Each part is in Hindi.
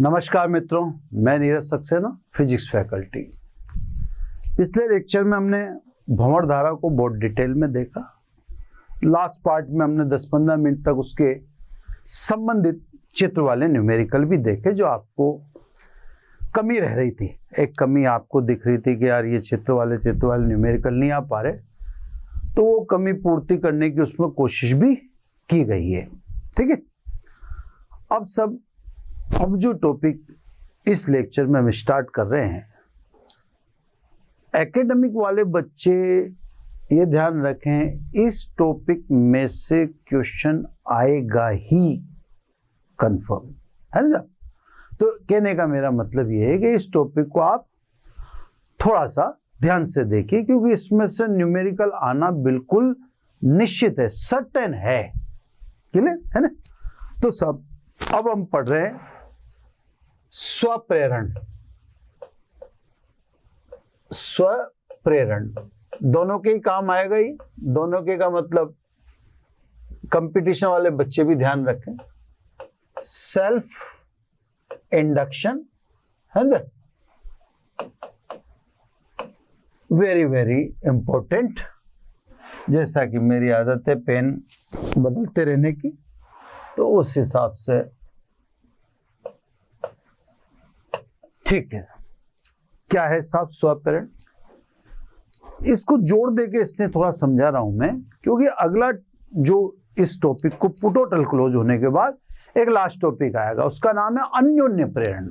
नमस्कार मित्रों, मैं नीरज सक्सेना, फिजिक्स फैकल्टी। पिछले लेक्चर में हमने भंवर धारा को बहुत डिटेल में देखा। लास्ट पार्ट में हमने 10-15 मिनट तक उसके संबंधित चित्र वाले न्यूमेरिकल भी देखे, जो आपको कमी रह रही थी। एक कमी आपको दिख रही थी कि यार ये चित्र वाले न्यूमेरिकल नहीं आ पा रहे, तो वो कमी पूर्ति करने की उसमें कोशिश भी की गई है। ठीक है, अब जो टॉपिक इस लेक्चर में हम स्टार्ट कर रहे हैं, एकेडमिक वाले बच्चे ये ध्यान रखें, इस टॉपिक में से क्वेश्चन आएगा ही कंफर्म, है ना। तो कहने का मेरा मतलब ये है कि इस टॉपिक को आप थोड़ा सा ध्यान से देखिए, क्योंकि इसमें से न्यूमेरिकल आना बिल्कुल निश्चित है, सर्टेन है। क्लियर है ना। तो सब अब हम पढ़ रहे हैं स्वप्रेरण। स्वप्रेरण दोनों के ही काम आएगा ही। दोनों के का मतलब कंपटीशन वाले बच्चे भी ध्यान रखें। सेल्फ इंडक्शन है ना, वेरी वेरी इंपॉर्टेंट। जैसा कि मेरी आदत है पेन बदलते रहने की, तो उस हिसाब से ठीक है। क्या है साहब स्वप्रेरण? इसको जोड़ देके इससे थोड़ा समझा रहा हूं मैं, क्योंकि अगला जो इस टॉपिक को टोटल क्लोज होने के बाद एक लास्ट टॉपिक आएगा, उसका नाम है अन्योन्य प्रेरण।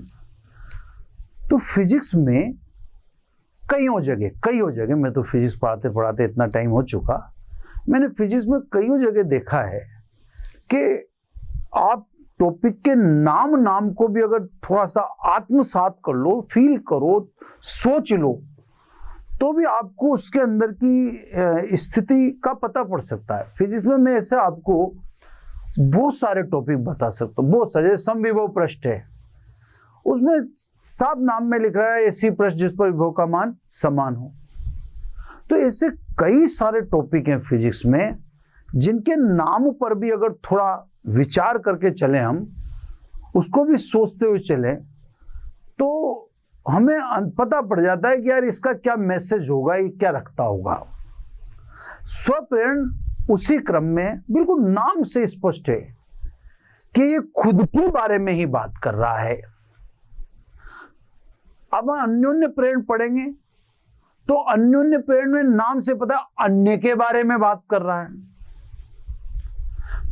तो फिजिक्स में कईयों जगह मैं तो फिजिक्स पढ़ाते पढ़ाते इतना टाइम हो चुका, मैंने फिजिक्स में कईयों जगह देखा है कि आप टॉपिक के नाम को भी अगर थोड़ा सा आत्मसात कर लो, फील करो, सोच लो, तो भी आपको उसके अंदर की स्थिति का पता पड़ सकता है। फिजिक्स में मैं ऐसे आपको बहुत सारे टॉपिक बता सकता हूँ, बहुत सारे। समविभव पृष्ठ है, उसमें साफ नाम में लिख रहा है ऐसी पृष्ठ जिस पर विभव का मान समान हो। तो ऐसे कई सारे टॉपिक हैं फिजिक्स में, जिनके नाम पर भी अगर थोड़ा विचार करके चले, हम उसको भी सोचते हुए चले, तो हमें पता पड़ जाता है कि यार इसका क्या मैसेज होगा, ये क्या रखता होगा। स्वप्रेरण उसी क्रम में बिल्कुल नाम से स्पष्ट है कि ये खुद के बारे में ही बात कर रहा है। अब अन्योन्य प्रेरण पढ़ेंगे तो अन्योन्य प्रेरण में नाम से पता अन्य के बारे में बात कर रहा है।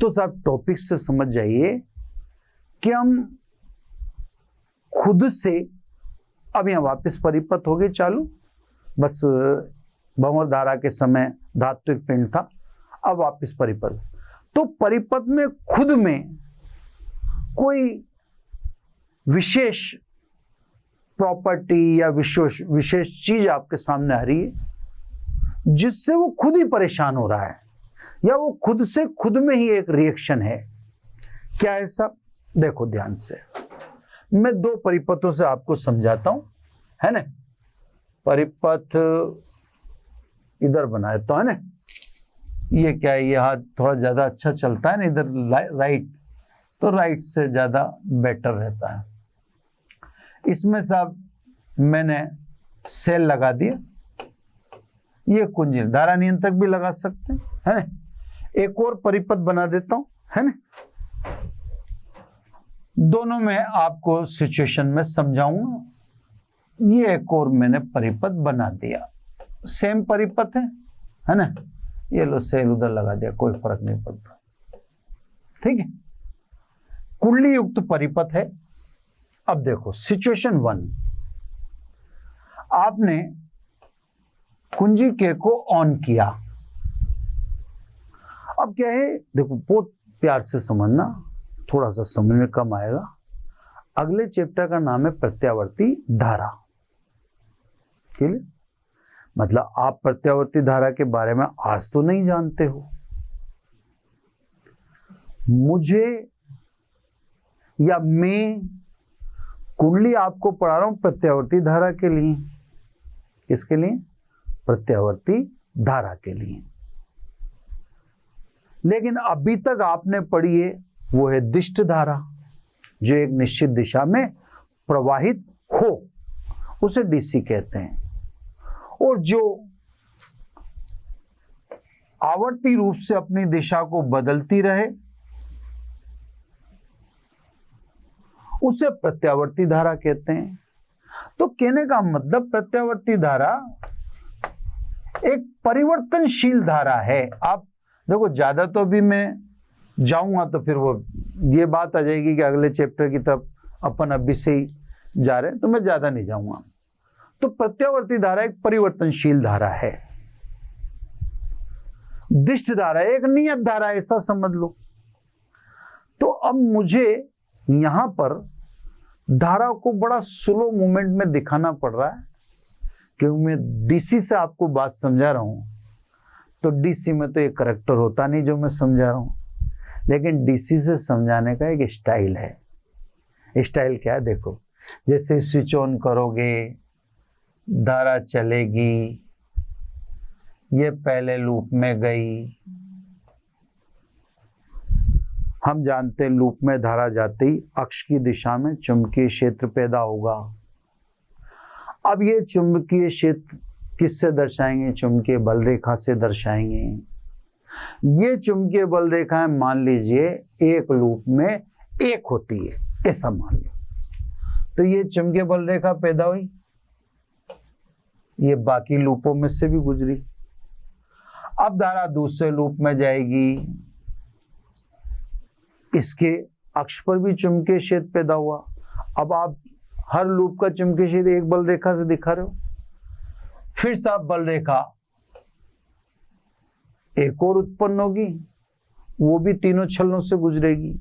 तो सब टॉपिक से समझ जाइए कि हम खुद से, अब यहां वापस परिपथ हो गई चालू, बस भंवर धारा के समय धात्विक पिंड था, अब वापस परिपथ। तो परिपथ में खुद में कोई विशेष प्रॉपर्टी या विशेष चीज आपके सामने आ रही है, जिससे वो खुद ही परेशान हो रहा है, या वो खुद से खुद में ही एक रिएक्शन है। क्या है सब? देखो ध्यान से, मैं दो परिपथों से आपको समझाता हूं, है ना। परिपथ इधर बनाए तो है ना, ये क्या है, ये हाथ थोड़ा ज्यादा अच्छा चलता है ना, इधर राइट, तो राइट से ज्यादा बेटर रहता है। इसमें साहब मैंने सेल लगा दिया, ये कुंजी धारा नियंत्रक भी लगा सकते हैं, है ना। एक और परिपथ बना देता हूं, है ना। दोनों में आपको सिचुएशन में समझाऊंगा। ये एक और मैंने परिपथ बना दिया, सेम परिपथ है ना। ये लो सेल उधर लगा दिया, कोई फर्क नहीं पड़ता, ठीक है। कुंडली युक्त परिपथ है। अब देखो सिचुएशन 1, आपने कुंजी के को ऑन किया। अब क्या है, देखो बहुत प्यार से समझना, थोड़ा सा समझ में कम आएगा। अगले चैप्टर का नाम है प्रत्यावर्ती धारा। क्लियर? मतलब आप प्रत्यावर्ती धारा के बारे में आज तो नहीं जानते हो। मुझे या मैं कुंडली आपको पढ़ा रहा हूं प्रत्यावर्ती धारा के लिए। किसके लिए? प्रत्यावर्ती धारा के लिए। लेकिन अभी तक आपने पढ़ी है वो है दिष्ट धारा, जो एक निश्चित दिशा में प्रवाहित हो उसे डीसी कहते हैं, और जो आवर्ती रूप से अपनी दिशा को बदलती रहे उसे प्रत्यावर्ती धारा कहते हैं। तो कहने का मतलब प्रत्यावर्ती धारा एक परिवर्तनशील धारा है। आप देखो, ज्यादा तो अभी मैं जाऊंगा तो फिर वो ये बात आ जाएगी कि अगले चैप्टर की तरफ अपन अभी से ही जा रहे हैं, तो मैं ज्यादा नहीं जाऊंगा। तो प्रत्यावर्ती धारा एक परिवर्तनशील धारा है। दिष्ट धारा एक नियत धारा, ऐसा समझ लो। तो अब मुझे यहां पर धारा को बड़ा स्लो मूवमेंट में दिखाना पड़ रहा है, क्योंकि मैं डीसी से आपको बात समझा रहा हूं। तो डीसी में तो एक करैक्टर होता नहीं जो मैं समझा रहा हूं, लेकिन डीसी से समझाने का एक स्टाइल है। स्टाइल क्या है देखो, जैसे स्विच ऑन करोगे, धारा चलेगी, ये पहले लूप में गई। हम जानते हैं लूप में धारा जाते ही अक्ष की दिशा में चुंबकीय क्षेत्र पैदा होगा। अब ये चुंबकीय क्षेत्र किससे दर्शाएंगे? चुंबकीय बल रेखा से दर्शाएंगे। ये चुंबकीय बल रेखाएं मान लीजिए एक लूप में एक होती है, ऐसा मान लो। तो ये चुंबकीय बल रेखा पैदा हुई, ये बाकी लूपों में से भी गुजरी। अब धारा दूसरे लूप में जाएगी, इसके अक्ष पर भी चुंबकीय क्षेत्र पैदा हुआ। अब आप हर लूप का चुंबकीय क्षेत्र एक बल रेखा से दिखा रहे हो। फिर से आप बल रेखा एक और उत्पन्न होगी, वो भी तीनों छलनों से गुजरेगी।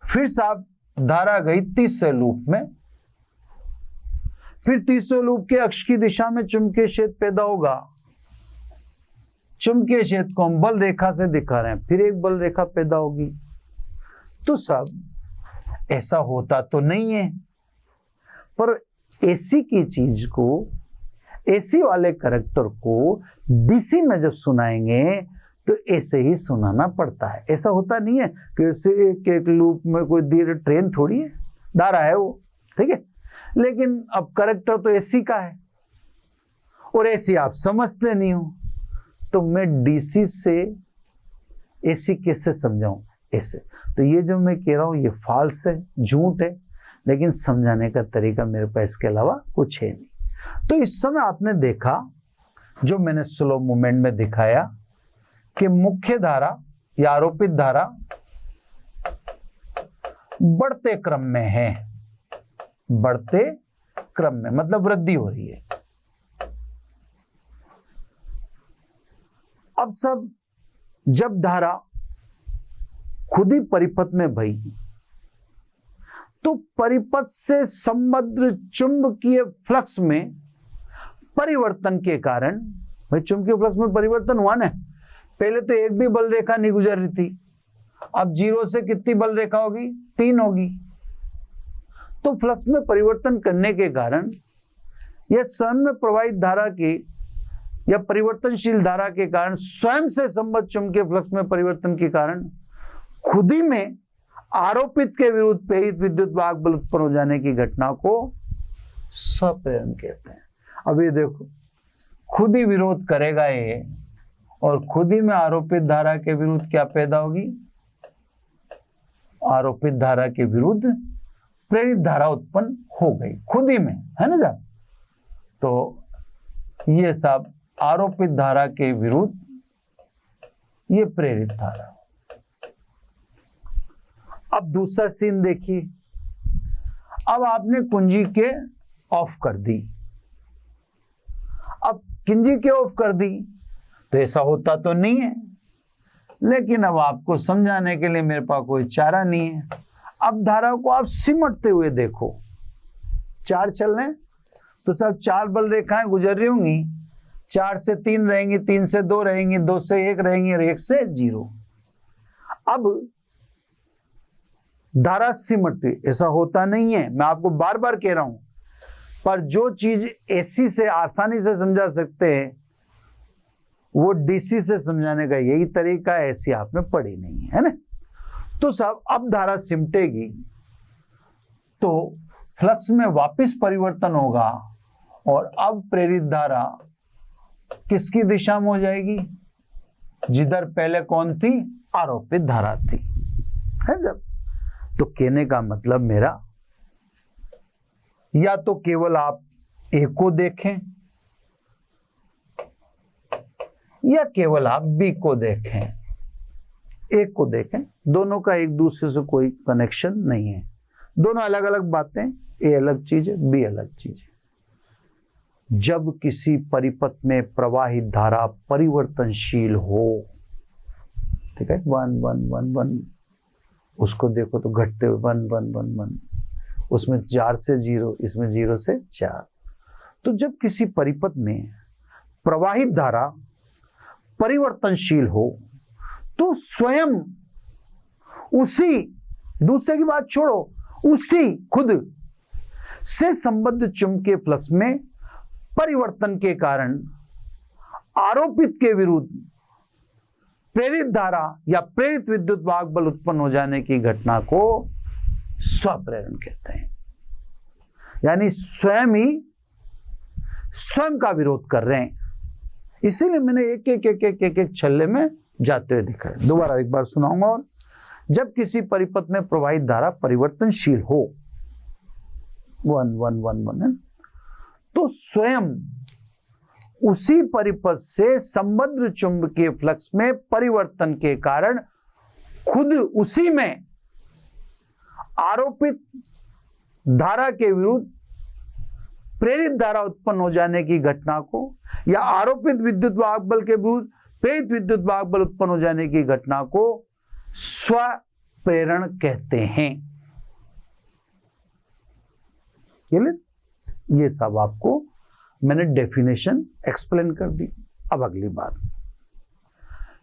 फिर से आप धारा गई तीसरे लूप में, फिर तीसरे लूप के अक्ष की दिशा में चुंबकीय क्षेत्र पैदा होगा। चुंबकीय क्षेत्र को हम बल रेखा से दिखा रहे हैं, फिर एक बल रेखा पैदा होगी। तो सब ऐसा होता तो नहीं है, पर एसी की चीज को, एसी वाले करैक्टर को डीसी में जब सुनाएंगे तो ऐसे ही सुनाना पड़ता है। ऐसा होता नहीं है कि एक लूप में कोई धीरे ट्रेन थोड़ी है, धारा है वो, ठीक है। लेकिन अब करैक्टर तो एसी का है और एसी आप समझते नहीं हो, तो मैं डीसी से एसी कैसे समझाऊं? ऐसे। तो ये जो मैं कह रहा हूं ये फॉल्स है, झूठ है, लेकिन समझाने का तरीका मेरे पास इसके अलावा कुछ है नहीं। तो इस समय आपने देखा, जो मैंने स्लो मूवमेंट में दिखाया, कि मुख्य धारा या आरोपित धारा बढ़ते क्रम में है। बढ़ते क्रम में मतलब वृद्धि हो रही है। अब सब जब धारा खुद ही परिपथ में बही, तो परिपथ से संबद्ध चुंबकीय फ्लक्स में परिवर्तन के कारण, भाई चुंबकीय फ्लक्स में परिवर्तन हुआ ना। पहले तो एक भी बल रेखा नहीं गुजर रही थी, अब 0 से कितनी बल रेखा होगी? 3 होगी। तो फ्लक्स में परिवर्तन करने के कारण यह स्वयं में प्रवाहित धारा के या परिवर्तनशील धारा के कारण, स्वयं से संबद्ध चुंबकीय फ्लक्स में परिवर्तन के कारण खुद ही में आरोपित के विरुद्ध प्रेरित विद्युत वाहक बल उत्पन्न हो जाने की घटना को स्वप्रेरण कहते हैं। अब ये देखो, खुद ही विरोध करेगा ये, और खुद ही में आरोपित धारा के विरुद्ध क्या पैदा होगी? आरोपित धारा के विरुद्ध प्रेरित धारा उत्पन्न हो गई, खुद ही में, है ना साहब? तो ये सब आरोपित धारा के विरुद्ध ये प्रेरित धारा। अब दूसरा सीन देखिए। अब आपने कुंजी के ऑफ कर दी। अब कुंजी के ऑफ कर दी तो ऐसा होता तो नहीं है, लेकिन अब आपको समझाने के लिए मेरे पास कोई चारा नहीं है। अब धारा को आप सिमटते हुए देखो, 4 चल रहे हैं तो सब 4 बल रेखाएं गुजर रही होंगी। 4 से 3 रहेंगी, 3 से 2 रहेंगी, 2 से 1 रहेंगी और 1 से 0। अब धारा सिमटती, ऐसा होता नहीं है, मैं आपको बार बार कह रहा हूं। पर जो चीज एसी से आसानी से समझा सकते हैं वो डीसी से समझाने का यही तरीका है, एसी आपने पढ़ी नहीं है ना। तो साहब अब धारा सिमटेगी तो फ्लक्स में वापस परिवर्तन होगा और अब प्रेरित धारा किसकी दिशा में हो जाएगी? जिधर पहले कौन थी? आरोपित धारा थी, है जब। तो कहने का मतलब मेरा, या तो केवल आप ए को देखें या केवल आप बी को देखें, एक को देखें, दोनों का एक दूसरे से कोई कनेक्शन नहीं है, दोनों अलग अलग बातें, ए अलग चीज है, बी अलग चीज है। जब किसी परिपथ में प्रवाहित धारा परिवर्तनशील हो, ठीक है, 1 1 1 1, उसको देखो तो घटते हुए 1 1 1 1, उसमें 4 से 0, इसमें 0 से 4। तो जब किसी परिपथ में प्रवाहित धारा परिवर्तनशील हो तो स्वयं उसी, दूसरे की बात छोड़ो, उसी खुद से संबद्ध चुंबकीय फ्लक्स में परिवर्तन के कारण आरोपित के विरुद्ध प्रेरित धारा या प्रेरित विद्युत वाहक बल उत्पन्न हो जाने की घटना को स्वप्रेरण कहते हैं। यानी स्वयं ही स्वयं का विरोध कर रहे हैं। इसीलिए मैंने एक एक एक एक एक एक छल्ले में जाते हुए दिखा है। दोबारा एक बार सुनाऊंगा। और जब किसी परिपथ में प्रवाहित धारा परिवर्तनशील हो 1 1 1 1, तो स्वयं उसी परिपथ से संबद्ध चुंबकीय फ्लक्स में परिवर्तन के कारण खुद उसी में आरोपित धारा के विरुद्ध प्रेरित धारा उत्पन्न हो जाने की घटना को, या आरोपित विद्युत वाहक बल के विरुद्ध प्रेरित विद्युत वाहक बल उत्पन्न हो जाने की घटना को स्वप्रेरण कहते हैं। ये सब आपको मैंने डेफिनेशन एक्सप्लेन कर दी। अब अगली बात,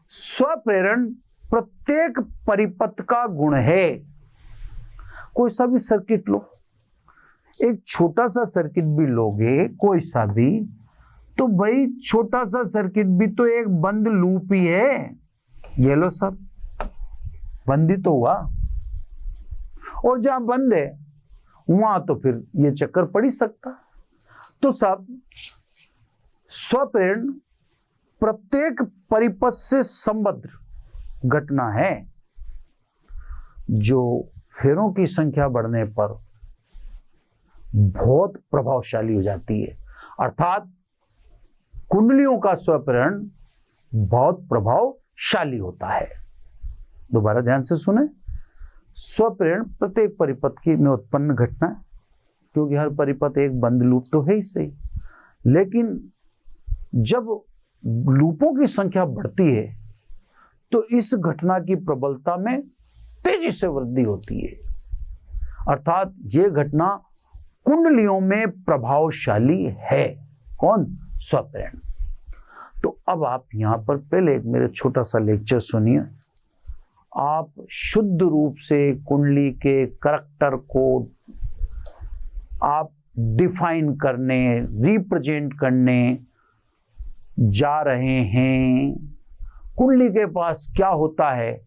स्वप्रेरण प्रत्येक परिपथ का गुण है। कोई सा भी सर्किट लो, एक छोटा सा सर्किट भी लोगे कोई सा भी, तो भाई छोटा सा सर्किट भी तो एक बंद लूप ही है। ये लो सब बंद ही तो हुआ, और जहां बंद है वहां तो फिर ये चक्कर पड़ ही सकता। तो सब स्वप्रेरण प्रत्येक परिपथ से संबद्ध घटना है जो फेरों की संख्या बढ़ने पर बहुत प्रभावशाली हो जाती है। अर्थात कुंडलियों का स्वप्रेरण बहुत प्रभावशाली होता है। दोबारा ध्यान से सुने, स्वप्रेरण प्रत्येक परिपथ की में उत्पन्न घटना, क्योंकि हर परिपथ एक बंद लूप तो है ही सही, लेकिन जब लूपों की संख्या बढ़ती है तो इस घटना की प्रबलता में तेजी से वृद्धि होती है। अर्थात यह घटना कुंडलियों में प्रभावशाली है। कौन? स्वप्रेरण। तो अब आप यहां पर पहले एक मेरे छोटा सा लेक्चर सुनिए। आप शुद्ध रूप से कुंडली के करैक्टर को आप डिफाइन करने, रिप्रेजेंट करने जा रहे हैं। कुंडली के पास क्या होता है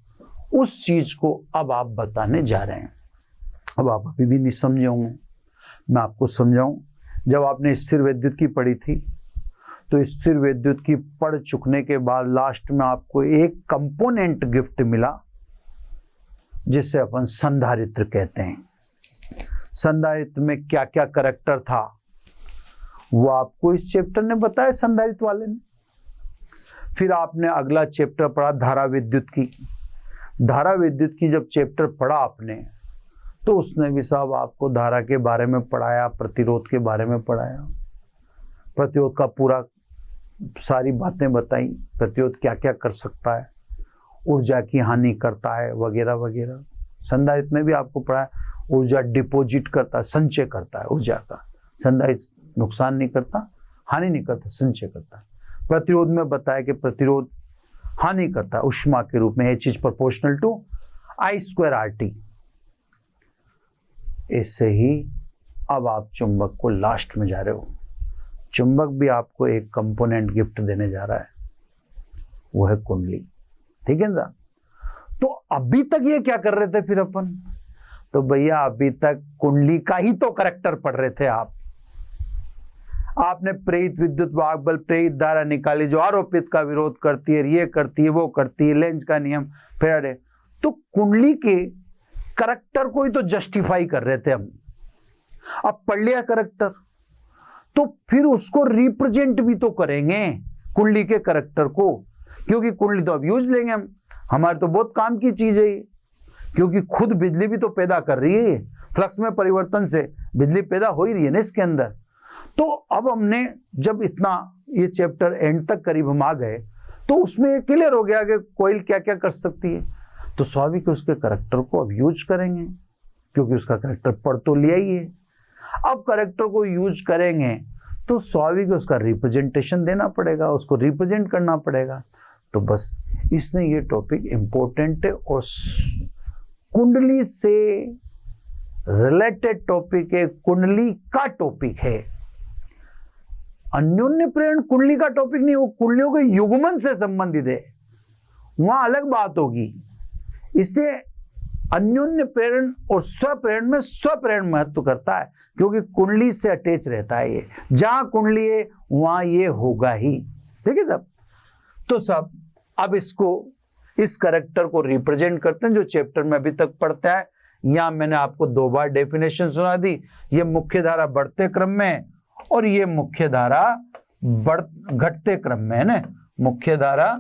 उस चीज को अब आप बताने जा रहे हैं। अब आप अभी भी नहीं समझे होंगे, मैं आपको समझाऊं। जब आपने स्थिर विद्युत की पढ़ी थी तो स्थिर विद्युत की पढ़ चुकने के बाद लास्ट में आपको एक कंपोनेंट गिफ्ट मिला जिसे अपन संधारित्र कहते हैं। संधारित्र में क्या क्या करैक्टर था वो आपको इस चैप्टर ने बताया, संधारित्र वाले ने। फिर आपने अगला चैप्टर पढ़ा धारा विद्युत की। धारा विद्युत की जब चैप्टर पढ़ा आपने तो उसने भी साहब आपको धारा के बारे में पढ़ाया, प्रतिरोध के बारे में पढ़ाया, प्रतिरोध का पूरा सारी बातें बताई, प्रतिरोध क्या क्या कर सकता है, ऊर्जा की हानि करता है वगैरह वगैरह। संधारित्र में भी आपको पढ़ाया ऊर्जा डिपॉजिट करता है, संचय करता है ऊर्जा का। संधारित्र नुकसान नहीं करता, हानि नहीं करता, संचय करता है। प्रतिरोध में बताया कि प्रतिरोध हानि करता है ऊष्मा के रूप में, H is proportional to I² RT। ऐसे ही अब आप चुंबक को लास्ट में जा रहे हो। चुंबक भी आपको एक कंपोनेंट गिफ्ट देने जा रहा है, वो है कुंडली। ठीक है ना? तो अभी तक ये क्या कर रहे थे फिर अपन? तो भैया अभी तक कुंडली का ही तो करेक्टर पढ़ रहे थे आप। आपने प्रेरित विद्युत वाहक बल, प्रेरित धारा निकाली जो आरोपित का विरोध करती है, ये करती है, वो करती है, लेंज का नियम, फेराडे। तो कुंडली के करेक्टर को ही तो जस्टिफाई कर रहे थे हम। अब पढ़ लिया करेक्टर, तो फिर उसको रिप्रेजेंट भी तो करेंगे कुंडली के करेक्टर को, क्योंकि कुंडली तो अब यूज लेंगे हम। हमारे तो बहुत काम की चीज है ये, क्योंकि खुद बिजली भी तो पैदा कर रही है। फ्लक्स में परिवर्तन से बिजली पैदा हो ही रही है ना इसके अंदर। तो अब हमने जब इतना ये चैप्टर एंड तक करीब हम आ गए, तो उसमें क्लियर हो गया कि कोयल क्या क्या कर सकती है। तो स्वाभाविक उसके करेक्टर को अब यूज करेंगे, क्योंकि उसका करेक्टर पढ़ तो लिया ही है। अब करेक्टर को यूज करेंगे तो स्वाभाविक उसका रिप्रेजेंटेशन देना पड़ेगा, उसको रिप्रेजेंट करना पड़ेगा। तो बस इसमें ये टॉपिक इंपॉर्टेंट है और कुंडली से रिलेटेड टॉपिक है, कुंडली का टॉपिक है। अन्योन्य प्रेरण कुंडली का टॉपिक नहीं, वो कुंडलियों के युग्मन से संबंधित है, वहां अलग बात होगी। इससे अन्योन्य प्रेरण और स्वप्रेरण में स्वप्रेरण महत्व करता है, क्योंकि कुंडली से अटैच रहता है ये। जहां कुंडली है वहां ये होगा ही, ठीक है सब। तो सब अब इसको, इस करेक्टर को रिप्रेजेंट करते हैं जो चैप्टर में अभी तक पढ़ते हैं। यहां मैंने आपको 2 बार डेफिनेशन सुना दी। ये मुख्य धारा बढ़ते क्रम में और ये मुख्य धारा घटते क्रम में है ना। मुख्य धारा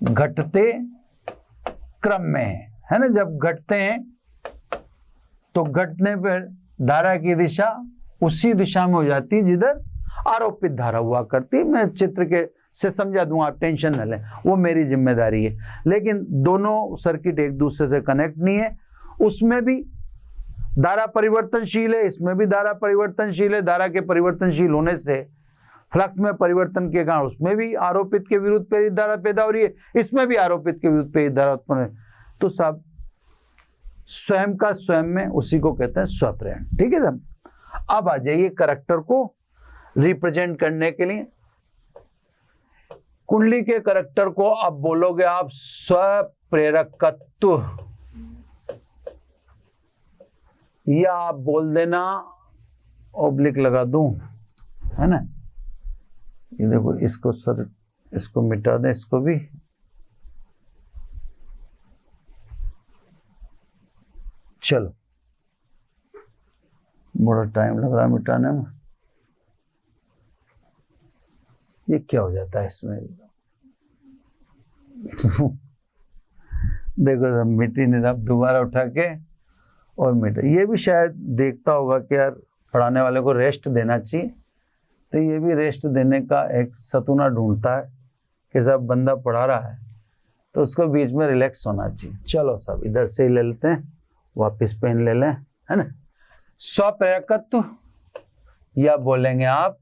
घटते क्रम में है ना। जब घटते हैं तो घटने पर धारा की दिशा उसी दिशा में हो जाती है जिधर आरोपित धारा हुआ करती है। मैं चित्र के से समझा दूंगा, आप टेंशन न लें, वो मेरी जिम्मेदारी है। लेकिन दोनों सर्किट एक दूसरे से कनेक्ट नहीं है। उसमें भी धारा परिवर्तनशील है, इसमें भी धारा परिवर्तनशील है। धारा के परिवर्तनशील होने से फ्लक्स में परिवर्तन के कारण उसमें भी आरोपित के विरुद्ध प्रेरित धारा पैदा हो रही है, इसमें भी आरोपित के विरुद्ध प्रेरित धारा उत्पन्न है। तो सब स्वयं का स्वयं में, उसी को कहते हैं स्वप्रेरण, ठीक है साहब। अब आ जाइए करेक्टर को रिप्रेजेंट करने के लिए। कुंडली के करेक्टर को अब बोलोगे आप स्वप्रेरकत्व, या आप बोल देना ऑब्लिक लगा दूं, है ना। ये देखो, इसको सर, इसको मिटा दें, इसको भी। चलो, बड़ा टाइम लग रहा है मिटाने में। ये क्या हो जाता है इसमें देखो, मिट्टी नहीं, अब दोबारा उठा के और मिटा। ये भी शायद देखता होगा कि यार पढ़ाने वाले को रेस्ट देना चाहिए, तो ये भी रेस्ट देने का एक सतूना ढूंढता है कि सब बंदा पढ़ा रहा है तो उसको बीच में रिलैक्स होना चाहिए। चलो सब इधर से ही ले लेते हैं, वापिस पेन ले लें, है ना। स्वप्रेरकत्व या बोलेंगे आप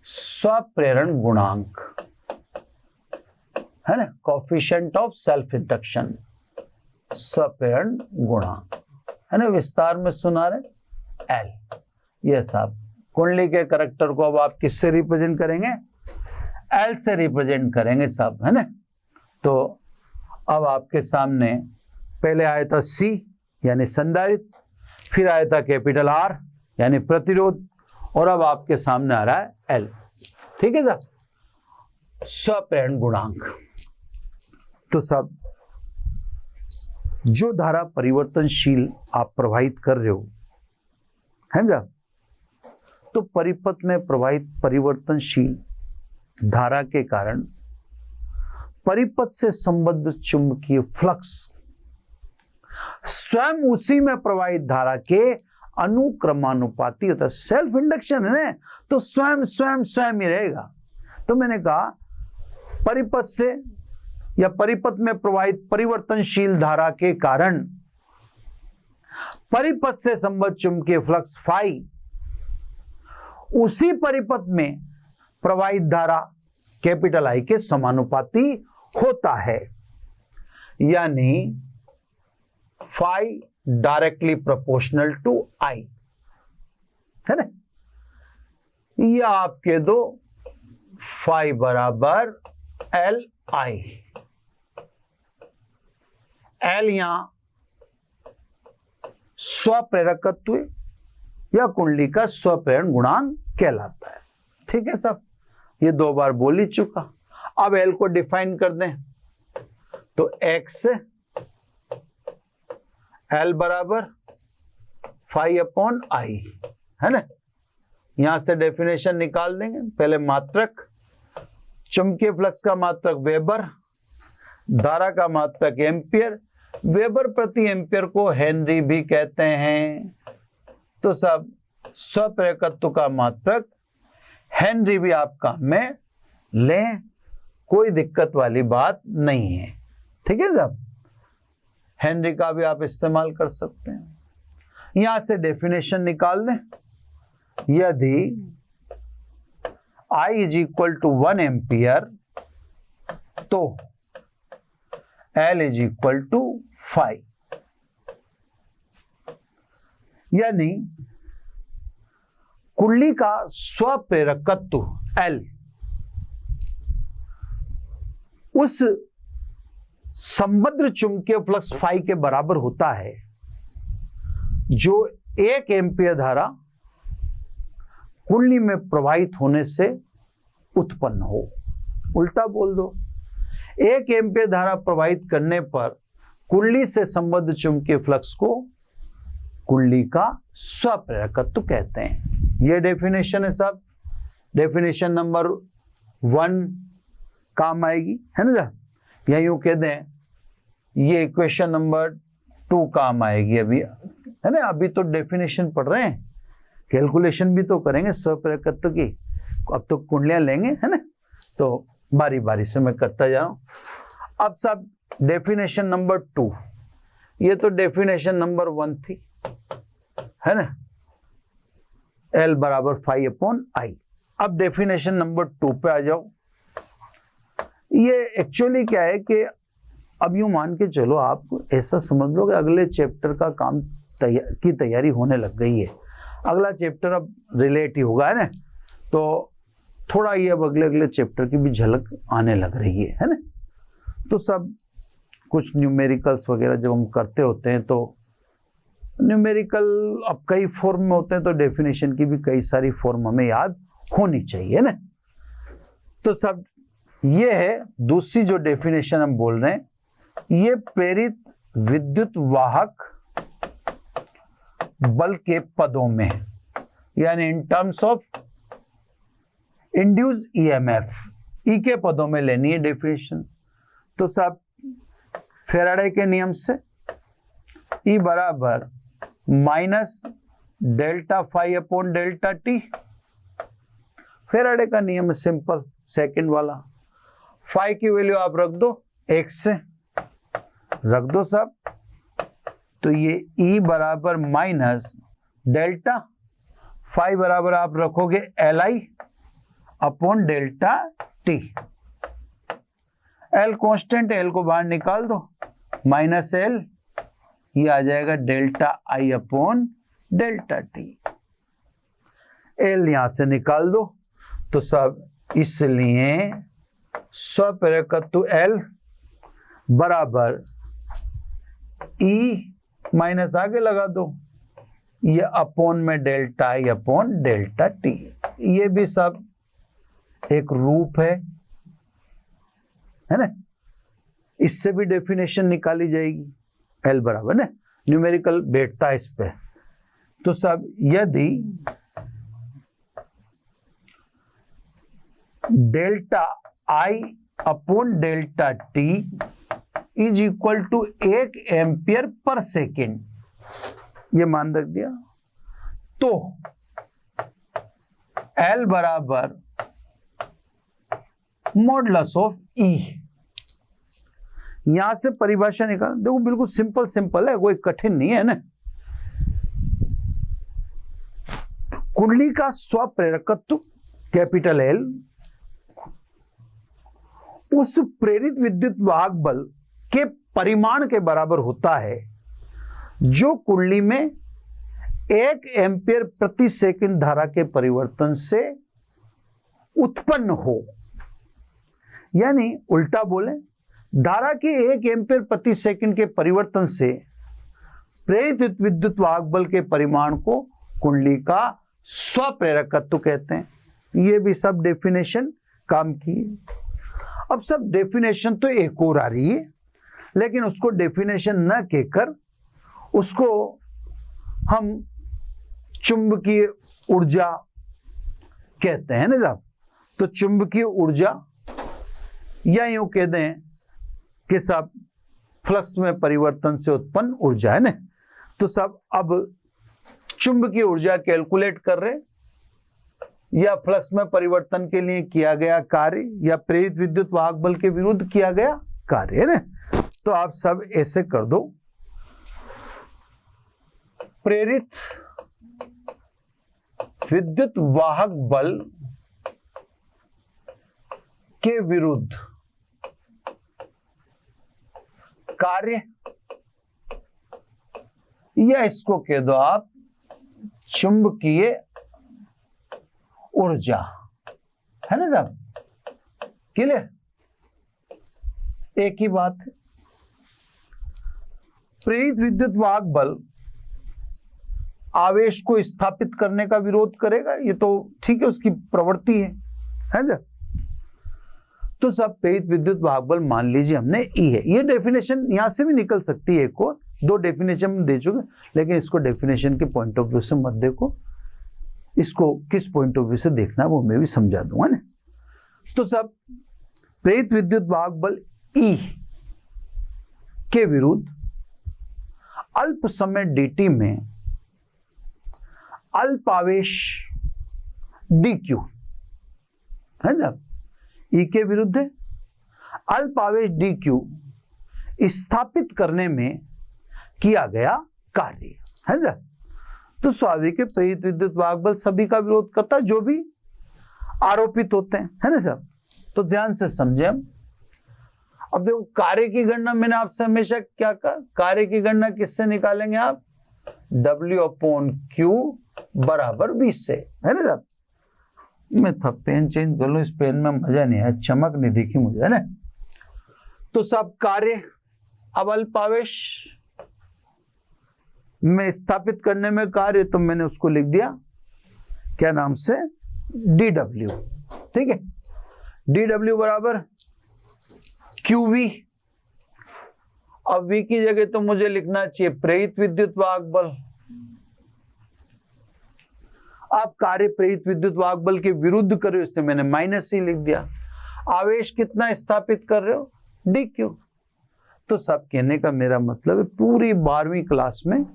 स्वप्रेरण गुणांक, है ना, कोएफिशिएंट ऑफ सेल्फ इंडक्शन, स्वप्रेरण गुणांक, है ना। विस्तार में सुना रहे एल। ये साहब कुंडली के करेक्टर को अब आप किससे रिप्रेजेंट करेंगे? एल से रिप्रेजेंट करेंगे साहब, है ना। तो अब आपके सामने पहले आया था सी यानी संधारित्र, फिर आया था कैपिटल आर यानी प्रतिरोध, और अब आपके सामने आ रहा है एल, ठीक है साहब, स्वप्रेरण गुणांक। तो साहब जो धारा परिवर्तनशील आप प्रवाहित कर रहे हो, है ना, तो परिपथ में प्रवाहित परिवर्तनशील धारा के कारण परिपथ से संबद्ध चुंबकीय फ्लक्स स्वयं उसी में प्रवाहित धारा के अनुक्रमानुपाती होता है। सेल्फ इंडक्शन है ना, तो स्वयं स्वयं स्वयं ही रहेगा। तो मैंने कहा परिपथ से या परिपथ में प्रवाहित परिवर्तनशील धारा के कारण परिपथ से संबद्ध चुंबकीय फ्लक्स फाई उसी परिपथ में प्रवाहित धारा कैपिटल आई के समानुपाती होता है, यानी फाई डायरेक्टली प्रोपोर्शनल टू आई, है ना। या आप कह दो फाई बराबर एल आई। एल यहां स्वप्रेरकत्व या कुंडली का स्वप्रेरण गुणांक कहलाता है। ठीक है साहब, ये 2 बार बोल ही चुका। अब एल को डिफाइन कर दें तो एक्स एल बराबर 5/I है ना। यहां से डेफिनेशन निकाल देंगे। पहले मात्रक, चुंबकीय फ्लक्स का मात्रक वेबर, धारा का मात्रक एम्पियर, वेबर प्रति एम्पियर को हेनरी भी कहते हैं। तो सब स्वप्रेरकत्व का मात्रक हेनरी भी आप काम में लें, कोई दिक्कत वाली बात नहीं है। ठीक है साहब, हेनरी का भी आप इस्तेमाल कर सकते हैं। यहां से डेफिनेशन निकाल दें। यदि I is equal to 1 ampere तो L इज इक्वल टू 5, यानी कुंडली का स्वप्रेरकत्व L उस संबद्ध चुंबकीय फ्लक्स फाई के बराबर होता है जो 1 एम्पियर धारा कुंडली में प्रवाहित होने से उत्पन्न हो। उल्टा बोल दो, 1 एम्पियर धारा प्रवाहित करने पर कुंडली से संबद्ध चुंबकीय फ्लक्स को कुंडली का स्वप्रेरकत्व कहते हैं। यह डेफिनेशन है साहब, डेफिनेशन नंबर 1 काम आएगी, है ना। या यूं कह दें ये इक्वेशन नंबर 2 काम आएगी अभी, है ना। अभी तो डेफिनेशन पढ़ रहे हैं, कैलकुलेशन भी तो करेंगे स्वप्रेरकत्व की। अब तो कुंडलियां लेंगे, है ना। तो बारी बारी से मैं करता जा रहा हूं। अब सब डेफिनेशन नंबर 2, ये तो डेफिनेशन नंबर 1 थी, है ना। L बराबर 5/I। अब डेफिनेशन नंबर 2 पे आ जाओ। ये एक्चुअली क्या है कि अब यूं मान के चलो, आप ऐसा समझ लो कि अगले चैप्टर का काम की तैयारी होने लग गई है। अगला चैप्टर अब रिलेट ही होगा, है ना। तो थोड़ा ये अब अगले चैप्टर की भी झलक आने लग रही है ना। तो सब कुछ न्यूमेरिकल्स वगैरह जब हम करते होते हैं तो न्यूमेरिकल अब कई फॉर्म में होते हैं, तो डेफिनेशन की भी कई सारी फॉर्म हमें याद होनी चाहिए ना। तो सब ये है दूसरी जो डेफिनेशन हम बोल रहे हैं, ये प्रेरित विद्युत वाहक बल के पदों में, यानी in terms of induce EMF, E के पदों में लेनी है डेफिनेशन। तो सब फेराडे के नियम से ई बराबर minus delta phi upon delta t. Faraday का नियम है सिंपल, सेकंड वाला। फाई की वैल्यू आप रख दो, x से रख दो सब। तो ये E बराबर माइनस डेल्टा फाई बराबर आप रखोगे Li upon delta T. L constant, L को बाहर निकाल दो, माइनस L, ये आ जाएगा delta I upon delta T. L यहां से निकाल दो तो सब, इसलिए स्वप्रेरकत्व L बराबर E माइनस आगे लगा दो, ये अपोन में delta I upon delta T. ये भी सब एक रूप है ना। इससे भी डेफिनेशन निकाली जाएगी, L बराबर ना, न्यूमेरिकल बैठता है इस पे। तो सब यदि delta I upon delta T is equal to 1 ampere per second, ये मान रख दिया, तो L बराबर मॉडुलस ऑफ E। यहां से परिभाषा निकाल, देखो बिल्कुल सिंपल है, कोई कठिन नहीं है ना। कुंडली का स्वप्रेरकत्व कैपिटल L उस प्रेरित विद्युत वाहक बल के परिमाण के बराबर होता है जो कुंडली में 1 एम्पियर प्रति सेकंड धारा के परिवर्तन से उत्पन्न हो। यानी उल्टा बोले, धारा के 1 एम्पियर प्रति सेकंड के परिवर्तन से प्रेरित विद्युत वाहक बल के परिमाण को कुंडली का स्वप्रेरकत्व कहते हैं। ये भी सब डेफिनेशन काम की है। अब सब डेफिनेशन तो एक और आ रही है, लेकिन उसको डेफिनेशन न कहकर उसको हम चुंबकीय ऊर्जा कहते हैं ना साहब। तो चुंबकीय ऊर्जा या यूं कह दें कि सब फ्लक्स में परिवर्तन से उत्पन्न ऊर्जा है ना। तो सब अब चुंबकीय ऊर्जा कैलकुलेट कर रहे, या फ्लक्स में परिवर्तन के लिए किया गया कार्य, या प्रेरित विद्युत वाहक बल के विरुद्ध किया गया कार्य है ना। तो आप सब ऐसे कर दो, प्रेरित विद्युत वाहक बल के विरुद्ध कार्य, या इसको कह दो आप चुंबकीय ऊर्जा, है ना साहब। क्लियर? एक ही बात है। प्रेरित विद्युत वाहक बल आवेश को स्थापित करने का विरोध करेगा, ये तो ठीक है, उसकी प्रवृत्ति है ना। तो सब प्रेरित विद्युत वाहक बल मान लीजिए हमने ई है। ये डेफिनेशन यहां से भी निकल सकती है, एक और दो डेफिनेशन दे चुके, लेकिन इसको डेफिनेशन के पॉइंट ऑफ व्यू से मत देखो, इसको किस पॉइंट ऑफ व्यू से देखना वो मैं भी समझा दूंगा ना। तो सब प्रेरित विद्युत वाहक बल ई के विरुद्ध अल्प समय dt में अल्प आवेश dq है ना, ई के विरुद्ध है अल्प आवेश dq स्थापित करने में किया गया कार्य है ना। तो स्वाभाविक है प्रेरित विद्युत वाहक बल सभी का विरोध करता है जो भी आरोपित होते हैं, है ना साहब। तो ध्यान से समझे हम। अब देखो कार्य की गणना मैंने आपसे हमेशा क्या कहा, कार्य की गणना किससे निकालेंगे आप, W/Q बराबर 20 से, है ना साहब। मैं सब पेन चेंज कर लूं, इस पेन में मजा नहीं है, चमक नहीं दिखी मुझे, है ना। तो सब कार्य अब अल्प आवेश में स्थापित करने में कार्य, तो मैंने उसको लिख दिया क्या नाम से, dW, ठीक है। dW बराबर QV। अब V की जगह तो मुझे लिखना चाहिए प्रेरित विद्युत वाहक बल। आप कार्य प्रेरित विद्युत वाहक बल के विरुद्ध कर रहे हो, इसलिए मैंने -C लिख दिया। आवेश कितना स्थापित कर रहे हो, dQ। तो सब कहने का मेरा मतलब है पूरी 12वीं क्लास में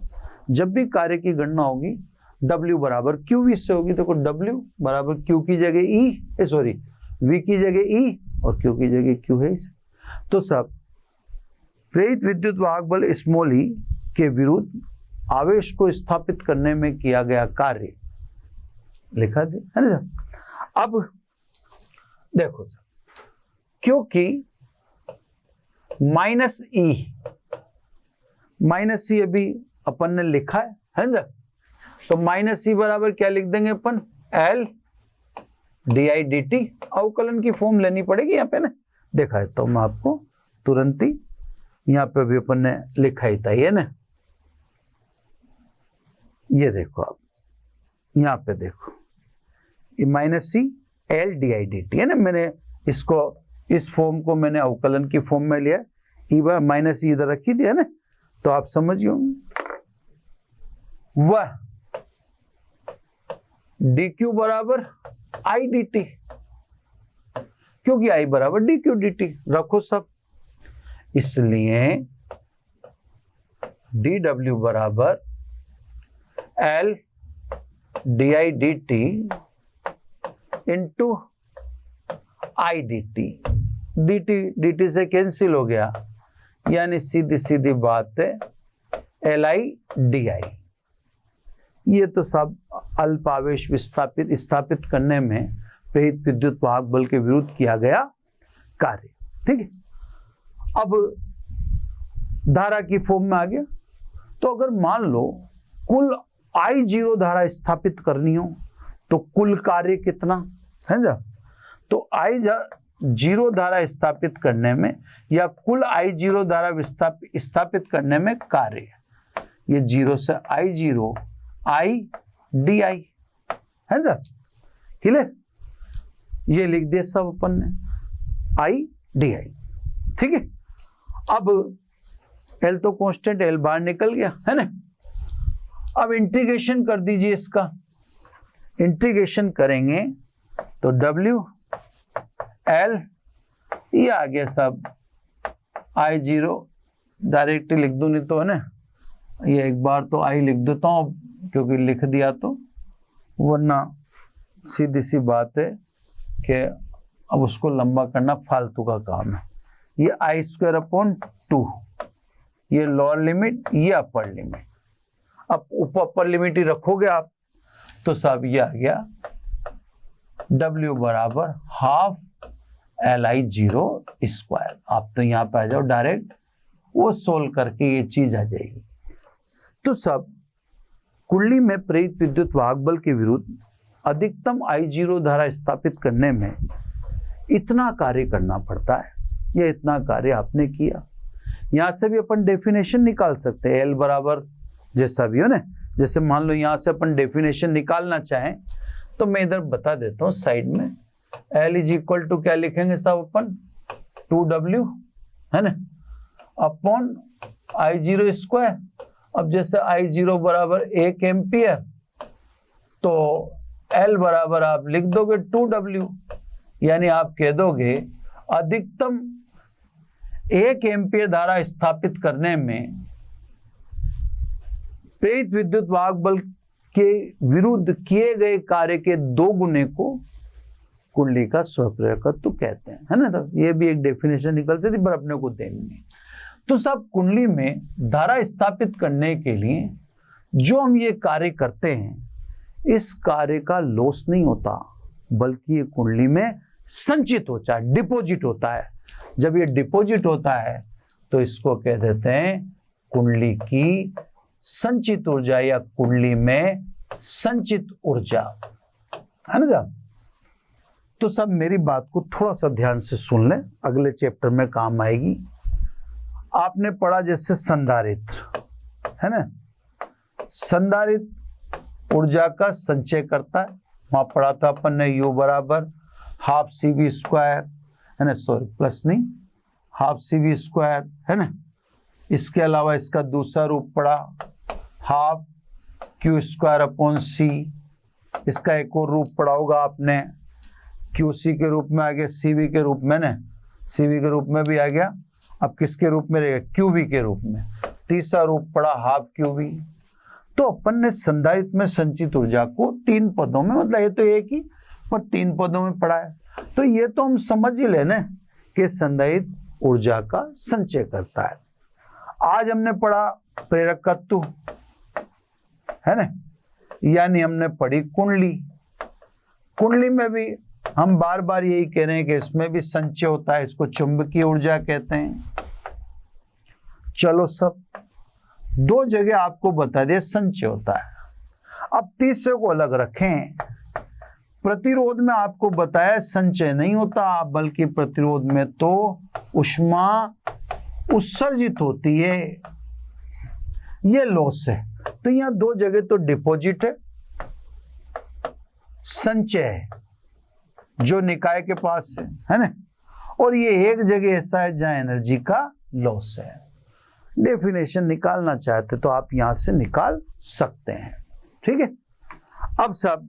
जब भी कार्य की गणना होगी W बराबर QV से होगी। देखो W बराबर Q की जगह E, V की जगह E और Q की जगह Q है। तो सब प्रेरित विद्युत वाहक बल स्मॉल e के विरुद्ध आवेश को स्थापित करने में किया गया कार्य लिखा दे, है ना। अब देखो सर, क्योंकि -E अभी अपन ने लिखा है ना, तो -E बराबर क्या लिख देंगे अपन, L di/dt। अवकलन की फॉर्म लेनी पड़ेगी यहाँ पे ना, देखा है तो मैं आपको तुरंत ही यहाँ पे भी अपन ने लिखा ही था, ये ना, ये देखो आप यहाँ पे देखो, ये -C L di/dt है ना। मैंने इसको, इस फॉर्म को मैंने अवकलन की फॉर्म में लिया, -E इधर रखी दिया ना, तो आप समझिए वह dq बराबर I dt, क्योंकि I बराबर dq dt रखो सब, इसलिए dw बराबर L di/dt into I dt से कैंसिल हो गया, यानी सीधी सीधी बात है Li di। ये तो सब अल्प आवेश स्थापित करने में प्रेरित विद्युत वाहक बल के विरुद्ध किया गया कार्य, ठीक है। अब धारा की फॉर्म में आ गया, तो अगर मान लो कुल I0 धारा स्थापित करनी हो तो कुल कार्य कितना है ना, तो I0 धारा स्थापित करने में या कुल I0 धारा स्थापित करने में कार्य ये 0 से I0 I डी आई है ना, क्लियर? ये लिख दिया सब अपन ने I डी आई, ठीक है। अब L तो कांस्टेंट, L बाहर निकल गया है ना। अब इंटीग्रेशन कर दीजिए इसका, इंटीग्रेशन करेंगे तो W L ये आ गया सब I0, डायरेक्टली लिख दूं नहीं तो है ना, ये एक बार तो I लिख देता हूं क्योंकि लिख दिया तो, वरना सीधी सी बात है कि अब उसको लंबा करना फालतू का काम है। ये I²/2, ये लोअर लिमिट, ये अपर लिमिट। अब ऊपर लिमिट ही रखोगे आप तो सब ये आ गया W बराबर हाफ Li0²। आप तो यहाँ पे आ जाओ डायरेक्ट, वो सोल्व करके ये चीज आ जाएगी। तो सब कुंडली में प्रेरित विद्युत वाहक बल के विरुद्ध अधिकतम I0 धारा स्थापित करने में इतना कार्य करना पड़ता है, या इतना कार्य आपने किया। यहां से भी अपन डेफिनेशन निकाल सकते हैं, L बराबर जैसा भी हो ना, जैसे मान लो यहां से अपन डेफिनेशन निकालना चाहें तो मैं इधर बता देता हूं साइड में। L इज इक्वल टू क्या लिखेंगे सब अपन, 2W है ना अपॉन I0²। अब जैसे I0 बराबर 1 एम्पियर तो L बराबर आप लिख दोगे 2W, यानी आप कह दोगे अधिकतम 1 एम्पियर धारा स्थापित करने में प्रेरित विद्युत वाहक बल के विरुद्ध किए गए कार्य के 2 गुने को कुंडली का स्वप्रेरकत्व कहते हैं, है ना। तो ये भी एक डेफिनेशन निकलती थी पर अपने को देनी नहीं। तो सब कुंडली में धारा स्थापित करने के लिए जो हम ये कार्य करते हैं, इस कार्य का लॉस नहीं होता, बल्कि ये कुंडली में संचित होता है, डिपॉजिट होता है। जब ये डिपॉजिट होता है तो इसको कह देते हैं कुंडली की संचित ऊर्जा या कुंडली में संचित ऊर्जा, है ना। तो सब मेरी बात को थोड़ा सा ध्यान से सुन लें, अगले चैप्टर में काम आएगी। आपने पढ़ा जैसे संधारित्र, है ना, संधारित्र ऊर्जा का संचय करता है। वहां पढ़ा था अपन ने U बराबर हाफ CV², है ना, सॉरी प्लस नहीं, हाफ CV² है ना। इसके अलावा इसका दूसरा रूप पढ़ा हाफ Q²/C। इसका एक और रूप पढ़ा होगा आपने, QC के रूप में आ गया, CV के रूप में ना, CV के रूप में भी आ गया, अब किसके रूप में रहेगा, QV के रूप में। तीसरा रूप पढ़ा हाफ QV। तो अपन ने संधारित्र में संचित ऊर्जा को 3 पदों में, मतलब ये तो एक ही पर 3 पदों में पढ़ा है, तो ये तो हम समझ ही लेना कि संधारित्र ऊर्जा का संचय करता है। आज हमने पढ़ा प्रेरकत्व, है ना, यानी हमने पढ़ी कुंडली। कुंडली में भी हम बार बार यही कह रहे हैं कि इसमें भी संचय होता है, इसको चुंबकीय ऊर्जा कहते हैं। चलो सब 2 जगह आपको बता दिया संचय होता है। अब तीसरे को अलग रखें। प्रतिरोध में आपको बताया संचय नहीं होता, बल्कि प्रतिरोध में तो ऊष्मा उत्सर्जित होती है, ये लॉस है। तो यहां 2 जगह तो डिपॉजिट है, संचय है जो निकाय के पास है ना, और ये एक जगह ऐसा है जहां एनर्जी का लॉस है। डेफिनेशन निकालना चाहते तो आप यहां से निकाल सकते हैं, ठीक है। अब सब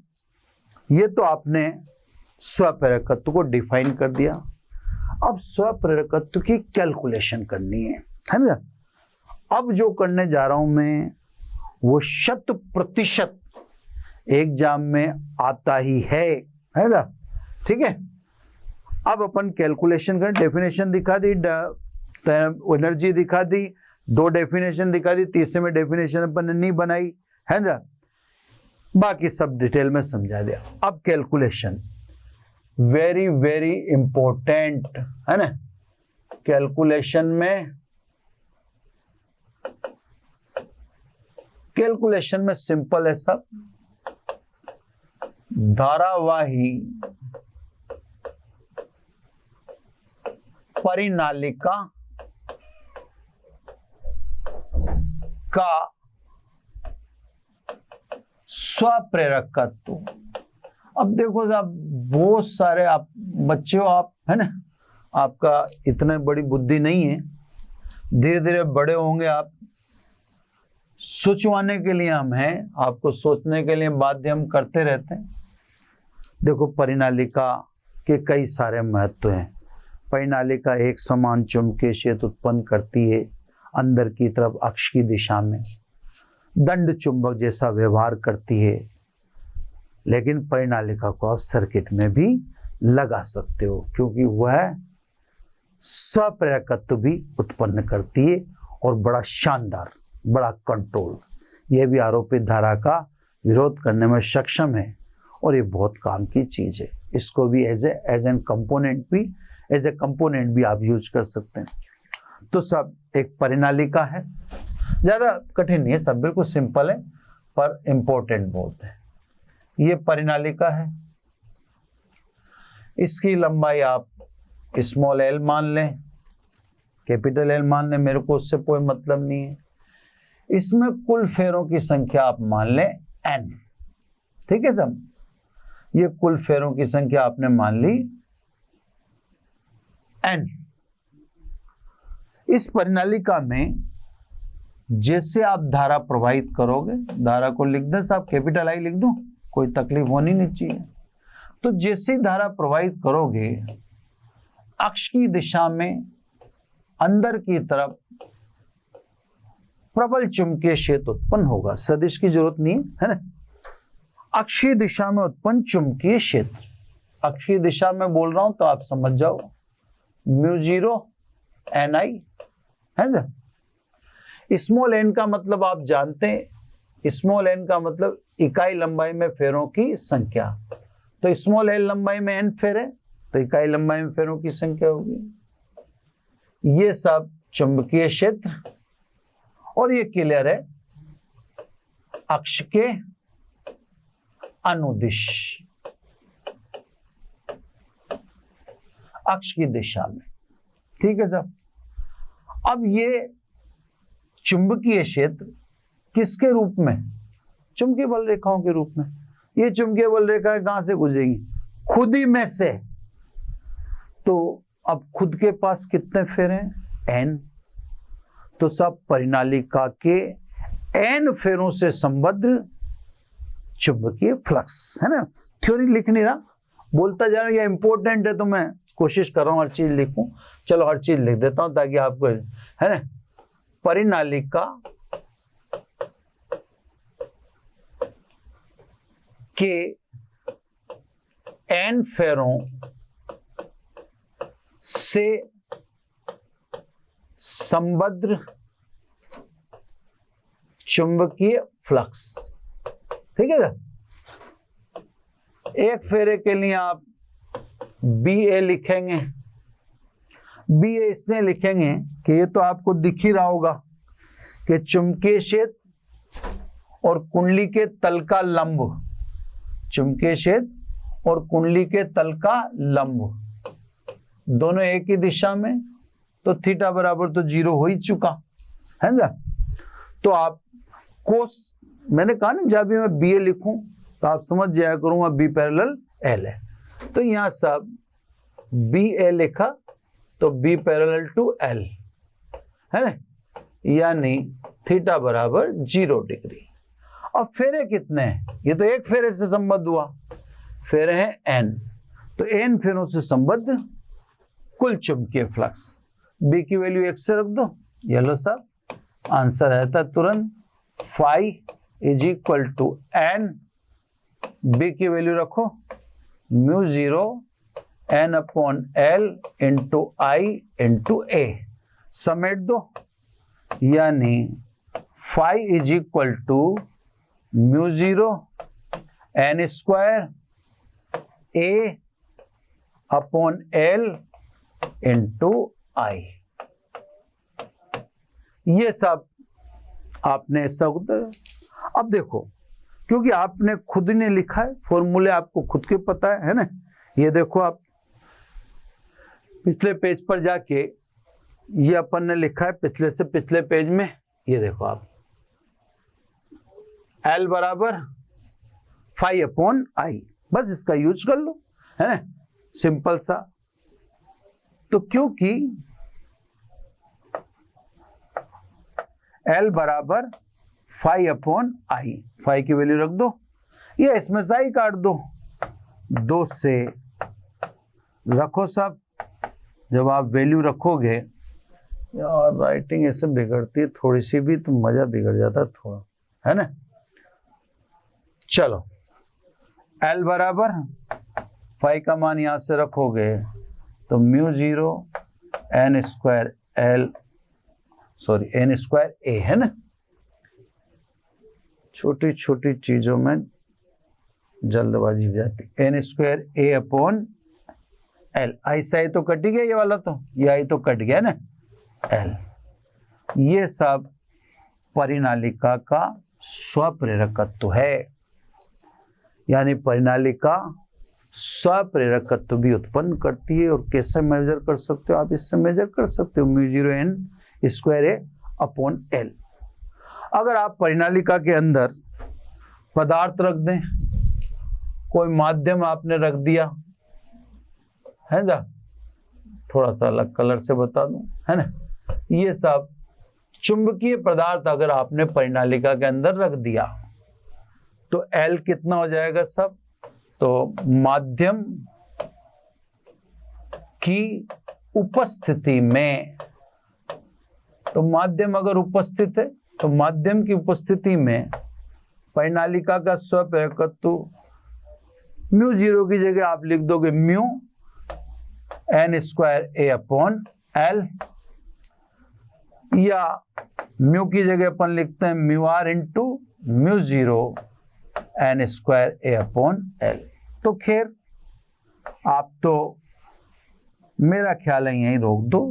ये तो आपने स्वप्रेरकत्व को डिफाइन कर दिया। अब स्वप्रेरकत्व की कैलकुलेशन करनी है ना। अब जो करने जा रहा हूं मैं वो 100% एग्जाम में आता ही है ना, ठीक है। अब अपन कैलकुलेशन करें, डेफिनेशन दिखा दी, एनर्जी दिखा दी, 2 डेफिनेशन दिखा दी, तीसरे में डेफिनेशन अपन ने नहीं बनाई, है ना, बाकी सब डिटेल में समझा दिया। अब कैलकुलेशन वेरी वेरी इंपॉर्टेंट है ना। कैलकुलेशन में सिंपल है सब। धारावाही परिनालिका का स्वप्रेरकत्व। अब देखो साहब, बहुत सारे आप बच्चे हो, आप है ना, आपका इतने बड़ी बुद्धि नहीं है, धीरे धीरे बड़े होंगे आप। सोचवाने के लिए हम हैं, आपको सोचने के लिए बाध्य हम करते रहते हैं। देखो, परिनालिका के कई सारे महत्व हैं। परिनालिका एक समान चुंबकीय क्षेत्र उत्पन्न करती है अंदर की तरफ अक्ष की दिशा में, दंड चुंबक जैसा व्यवहार करती है। लेकिन परिनालिका को आप सर्किट में भी लगा सकते हो, क्योंकि वह स्वप्रेरकत्व भी उत्पन्न करती है और बड़ा शानदार, बड़ा कंट्रोल। यह भी आरोपित धारा का विरोध करने में सक्षम है और ये बहुत काम की चीज है। इसको भी एज एन कंपोनेंट भी आप यूज कर सकते हैं। तो सब एक परिनालिका है, ज्यादा कठिन नहीं है, सब बिल्कुल सिंपल है, पर इंपॉर्टेंट बहुत है। ये परिनालिका है, इसकी लंबाई आप स्मॉल एल मान लें, कैपिटल एल मान लें, मेरे को उससे कोई मतलब नहीं है। इसमें कुल फेरों की संख्या आप मान लें एन, ठीक है साहब। ये कुल फेरों की संख्या आपने मान ली एन। इस परिनालिका में जैसे आप धारा प्रवाहित करोगे, धारा को लिख दें साहब, कैपिटल आई लिख दूं, कोई तकलीफ होनी नहीं चाहिए। तो जैसे धारा प्रवाहित करोगे, अक्ष की दिशा में अंदर की तरफ प्रबल चुंबकीय क्षेत्र उत्पन्न होगा। सदिश की जरूरत नहीं है ना। अक्ष की दिशा में उत्पन्न चुंबकीय क्षेत्र, अक्ष की दिशा में बोल रहा हूं तो आप समझ जाओ, μ0 Ni है ना। स्मॉल एन का मतलब आप जानते हैं, स्मॉल एन का मतलब इकाई लंबाई में फेरों की संख्या। तो स्मॉल एल लंबाई में एन फेर है, तो इकाई लंबाई में फेरों की संख्या होगी। ये सब चुंबकीय क्षेत्र, और ये क्लियर है अक्ष के अनुदिश, अक्ष की दिशा में, ठीक है साहब। अब ये चुंबकीय क्षेत्र किसके रूप में? चुंबकीय बल रेखाओं के रूप में। ये चुंबकीय बल रेखाएं कहां से गुजरेंगी? खुद ही में से। तो अब खुद के पास कितने फेरे हैं? एन। तो सब परिनालिका के एन फेरों से संबद्ध चुंबकीय फ्लक्स, है ना। थ्योरी लिख नहीं रहा, बोलता जा रहा हूं, ये इंपॉर्टेंट है तो मैं कोशिश कर रहा हूं हर चीज लिखूं। चलो हर चीज लिख देता हूं ताकि आपको, है ना। परिनालिका के एन फेरों से संबद्ध चुंबकीय फ्लक्स, ठीक है ना। एक फेरे के लिए आप बी ए लिखेंगे। बी ए इसलिए लिखेंगे कि ये तो आपको दिख ही रहा होगा कि चुंबकीय क्षेत्र और कुंडली के तल का लंब, चुंबकीय क्षेत्र और कुंडली के तल का लंब दोनों एक ही दिशा में, तो थीटा बराबर तो 0 हो ही चुका है ना। तो आप कोस, मैंने कहा ना जब भी मैं बी ए लिखूं तो आप समझ जाया करूंगा बी पैरेलल एल है। तो यहां सब बी ए लिखा तो बी पैरेलल टू एल, है ना, यानी थीटा बराबर 0 डिग्री। अब फेरे कितने हैं? ये तो एक फेरे से संबद्ध हुआ, फेरे हैं एन, तो एन फेरों से संबद्ध कुल चुंबकीय फ्लक्स। बी की वैल्यू 1 से रख दो, ये लो साहब, आंसर रहता तुरंत phi is equal to N. B की वैल्यू रखो μ0 n upon L into I into A, समेट दो, यानी phi is equal to μ0 n square A upon L into I. ये सब आपने सब, अब देखो क्योंकि आपने खुद ने लिखा है, फॉर्मूले आपको खुद के पता है ना। ये देखो आप पिछले पेज पर जाके, ये अपन ने लिखा है पिछले से पिछले पेज में, ये देखो आप L बराबर फाई अपॉन आई, बस इसका यूज कर लो, है ना, सिंपल सा। तो क्योंकि L बराबर फाई अपॉन आई, फाई की वैल्यू रख दो या इसमें से आई काट दो, 2 से रखो सब। जब आप वैल्यू रखोगे, यार राइटिंग ऐसे बिगड़ती है थोड़ी सी भी तो मजा बिगड़ जाता है थोड़ा, है ना। चलो L बराबर फाई का मान यहां से रखोगे तो mu 0 n square L sorry n square A, है ना। छोटी छोटी चीजों में जल्दबाजी हो जाती। n square A upon L, आई से आई तो कट गया, ये वाला तो ये आई तो कट गया ना, L। ये सब परिनालिका का स्वप्रेरकत्व है, यानी परिनालिका स्वप्रेरकत्व भी उत्पन्न करती है। और कैसे मेजर कर सकते हो आप, इससे मेजर कर सकते हो, mu 0 n square A upon L। अगर आप परिनालिका के अंदर पदार्थ रख दें, कोई माध्यम आपने रख दिया, है ना, थोड़ा सा अलग कलर से बता दूं, है ना, ये सब चुंबकीय पदार्थ अगर आपने परिनालिका के अंदर रख दिया तो L कितना हो जाएगा सब, तो माध्यम की उपस्थिति में, तो माध्यम अगर उपस्थित है तो माध्यम की उपस्थिति में परिनालिका का स्वप्रेरकत्व म्यू 0 की जगह आप लिख दोगे mu n square A upon L, या म्यू की जगह अपन लिखते हैं mu R into mu 0 n square A upon L। तो खैर आप तो मेरा ख्याल है यहीं रोक दो,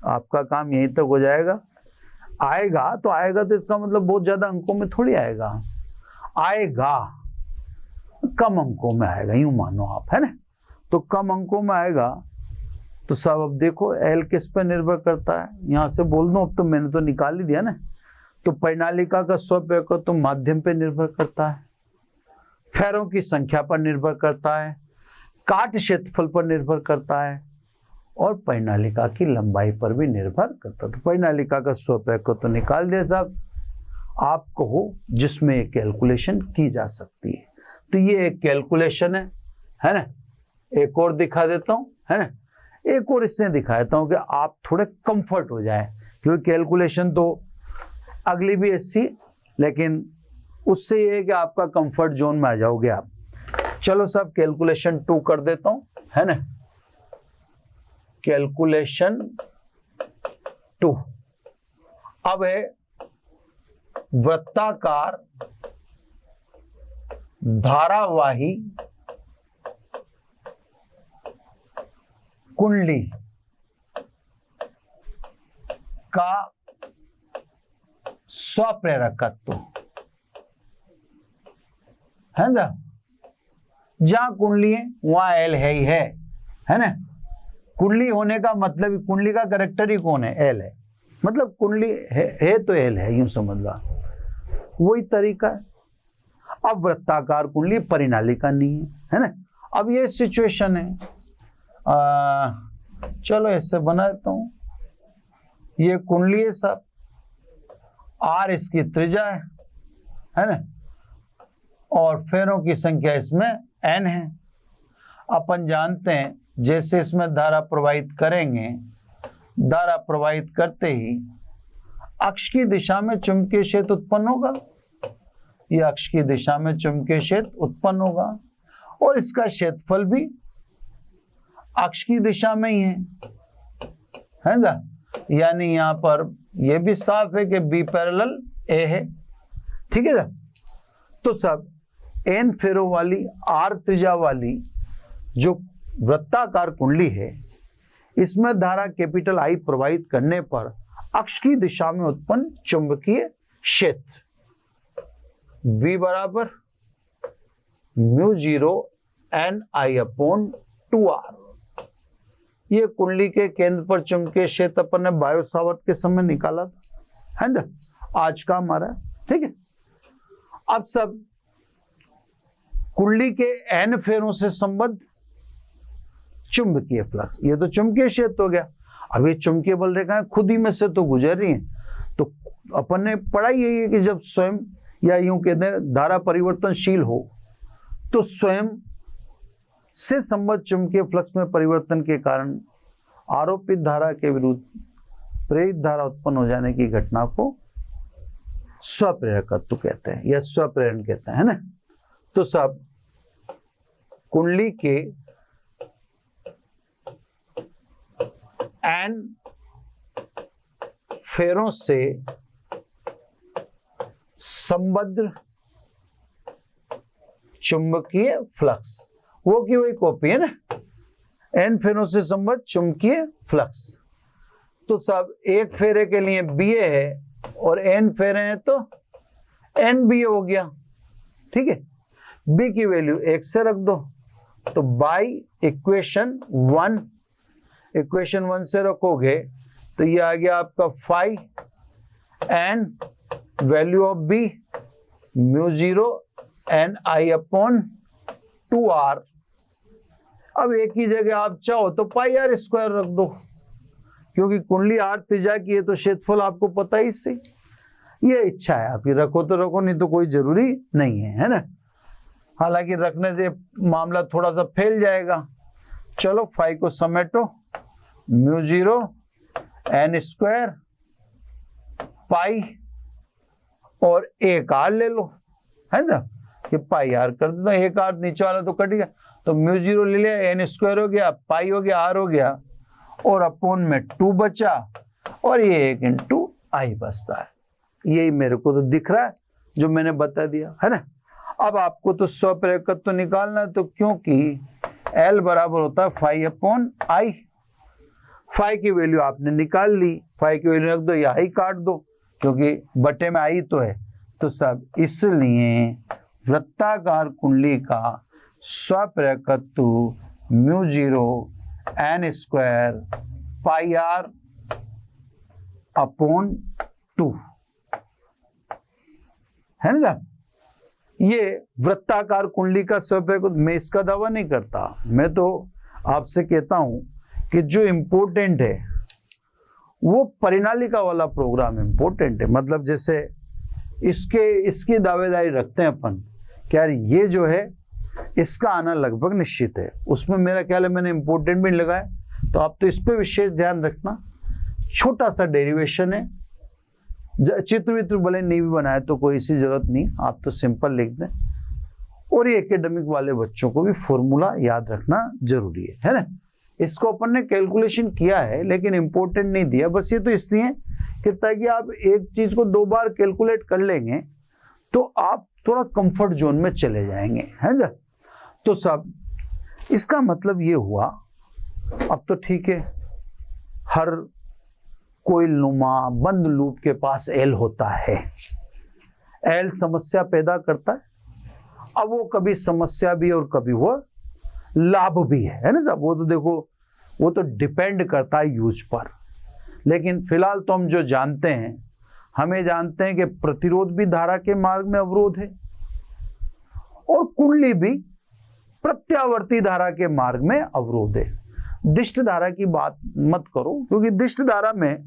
आपका काम यहीं तक हो जाएगा। आएगा तो इसका मतलब बहुत ज्यादा अंकों में थोड़ी आएगा, आएगा कम अंकों में आएगा, यूं मानो आप, है ना। तो कम अंकों में आएगा तो सब, अब देखो L किस पर निर्भर करता है, यहां से बोल दो, अब तो मैंने तो निकाल ही दिया ना। तो परिनालिका का स्वप्रेरकत्व तो माध्यम पर निर्भर करता है, फेरों की संख्या पर निर्भर करता है, काट क्षेत्रफल पर निर्भर करता है, और परिनालिका की लंबाई पर भी निर्भर करता है। तो परिनालिका का स्वप्रेरकत्व तो निकाल दिया साहब, आप कहो जिसमें एक कैलकुलेशन की जा सकती है। तो ये एक कैलकुलेशन है ना। एक और दिखा देता हूं, है ना, एक और इससे दिखा देता हूं कि आप थोड़े कंफर्ट हो जाए, क्योंकि कैलकुलेशन तो अगली भी ऐसी, लेकिन उससे ये है कि आपका कंफर्ट जोन में आ जाओगे आप। चलो साहब कैलकुलेशन 2 कर देता हूं, है ना, कैलकुलेशन 2। अब है वृत्ताकार धारावाही कुंडली का स्वप्रेरकत्व, है ना। जहां कुंडली है वहां L है ही है ना। कुंडली होने का मतलब, कुंडली का कैरेक्टर ही कौन है, L है, मतलब कुंडली है तो L है, यूं समझ लो, वही तरीका है। अब वृत्ताकार कुंडली परिनालिका नहीं है ना। अब ये सिचुएशन है, चलो ऐसे बना देता हूं, ये कुंडली है सब, R इसकी त्रिज्या है ना, और फेरों की संख्या इसमें N है। अपन जानते हैं जैसे इसमें धारा प्रवाहित करेंगे, धारा प्रवाहित करते ही अक्ष की दिशा में चुंबकीय क्षेत्र उत्पन्न होगा, यह अक्ष की दिशा में चुंबकीय क्षेत्र उत्पन्न होगा, और इसका क्षेत्रफल भी अक्ष की दिशा में ही है ना। यानी यहां पर यह भी साफ है कि B पैरेलल A है, ठीक है ना। तो सब N फेरों वाली R त्रिज्या वाली जो वृत्ताकार कुंडली है, इसमें धारा कैपिटल I प्रवाहित करने पर अक्ष की दिशा में उत्पन्न चुंबकीय क्षेत्र V बराबर म्यू 0 NI अपॉन 2R। ये कुंडली के केंद्र पर चुंबकीय क्षेत्र अपन ने बायो सावर्त के समय निकाला था, है ना, आज का हमारा, ठीक है। अब सब कुंडली के एन फेरों से संबद्ध चुंबकीय फ्लक्स, ये तो चुंबकीय क्षेत्र हो गया। अब ये चुंबकीय बल रेखाएं खुद ही में से तो गुजर रही हैं, तो अपन ने पढ़ा यही है कि जब स्वयं या यूं कहते हैं धारा परिवर्तनशील हो तो स्वयं से संबद्ध चुंबकीय फ्लक्स में परिवर्तन के कारण आरोपित धारा के विरुद्ध प्रेरित धारा उत्पन्न हो जाने की घटना को स्वप्रेरकत्व कहते हैं या स्वप्रेरण कहते हैं, है ना। तो सब कुंडली के एन फेरों से संबद्ध चुंबकीय फ्लक्स, वो की वही कॉपी है ना, एन फेरों से संबद्ध चुंबकीय फ्लक्स। तो सब एक फेरे के लिए बीए है और एन फेरे हैं तो एन बीए हो गया, ठीक है। बी की वैल्यू एक से रख दो, तो बाई इक्वेशन 1 से रखोगे तो ये आ गया आपका 5 n value of B mu 0 n I upon 2r। अब एक ही जगह आप चाहो तो पाई आर स्क्वायर रख दो, क्योंकि कुंडली आर त्रिज्या की है तो क्षेत्रफल आपको पता ही इससे, ये इच्छा है आपकी, रखो तो रखो, नहीं तो कोई जरूरी नहीं है ना। हालांकि रखने से मामला थोड़ा सा फैल जाएगा। चलो 5 को समेटो, म्यू 0 एन स्क्वायर पाई और एक आर ले लो, है ना, ये पाई आर कर देता हूं, एक आर नीचे वाला तो कट गया, तो म्यू 0 ले लिया, एन स्क्वायर हो गया, पाई हो गया, आर हो गया और अपोन में 2 बचा और ये 1 इंटू आई बचता है। यही मेरे को तो दिख रहा है जो मैंने बता दिया, है ना। अब आपको तो स्वप्रेरकत्व तो निकालना है, तो क्योंकि L बराबर होता है 5 अपॉन आई, 5 की वैल्यू आपने निकाल ली, 5 की वैल्यू रख दो या आई काट दो, क्योंकि बटे में आई तो है। तो सब इसलिए वृत्ताकार कुंडली का स्वप्रेरकत्व mu 0 N square pi R upon 2 है ना। ये वृत्ताकार कुंडली का स्वप्रेरकत्व, मैं इसका दावा नहीं करता, मैं तो आपसे कहता हूं कि जो इंपॉर्टेंट है वो परिनालिका वाला प्रोग्राम इंपॉर्टेंट है। मतलब जैसे इसकी दावेदारी रखते हैं अपन कि यार ये जो है इसका आना लगभग निश्चित है, उसमें मेरा ख्याल है मैंने इंपॉर्टेंट भी लगाया, तो आप तो इस पे विशेष ध्यान रखना। छोटा सा डेरिवेशन है, चित्र वित्र भले नहीं भी बनाए तो कोई इसी जरूरत नहीं, आप तो सिंपल लिख दें। और ये एकेडमिक वाले बच्चों को भी फॉर्मूला याद रखना जरूरी है ना। इसको अपन ने कैलकुलेशन किया है लेकिन इंपॉर्टेंट नहीं दिया, बस ये तो इसलिए कि ताकि आप एक चीज को 2 बार कैलकुलेट कर लेंगे तो आप थोड़ा कंफर्ट जोन में चले जाएंगे, है ना। तो सब इसका मतलब ये हुआ, अब तो ठीक है, हर कोई नुमा बंद लूप के पास एल होता है, एल समस्या पैदा करता है। अब वो कभी समस्या भी और कभी वो लाभ भी है ना साहब, वो तो देखो वो तो डिपेंड करता है यूज पर। लेकिन फिलहाल तो हम जो जानते हैं, हमें जानते हैं कि प्रतिरोध भी धारा के मार्ग में अवरोध है और कुंडली भी प्रत्यावर्ती धारा के मार्ग में अवरोध है। दिष्ट धारा की बात मत करो, क्योंकि दिष्ट धारा में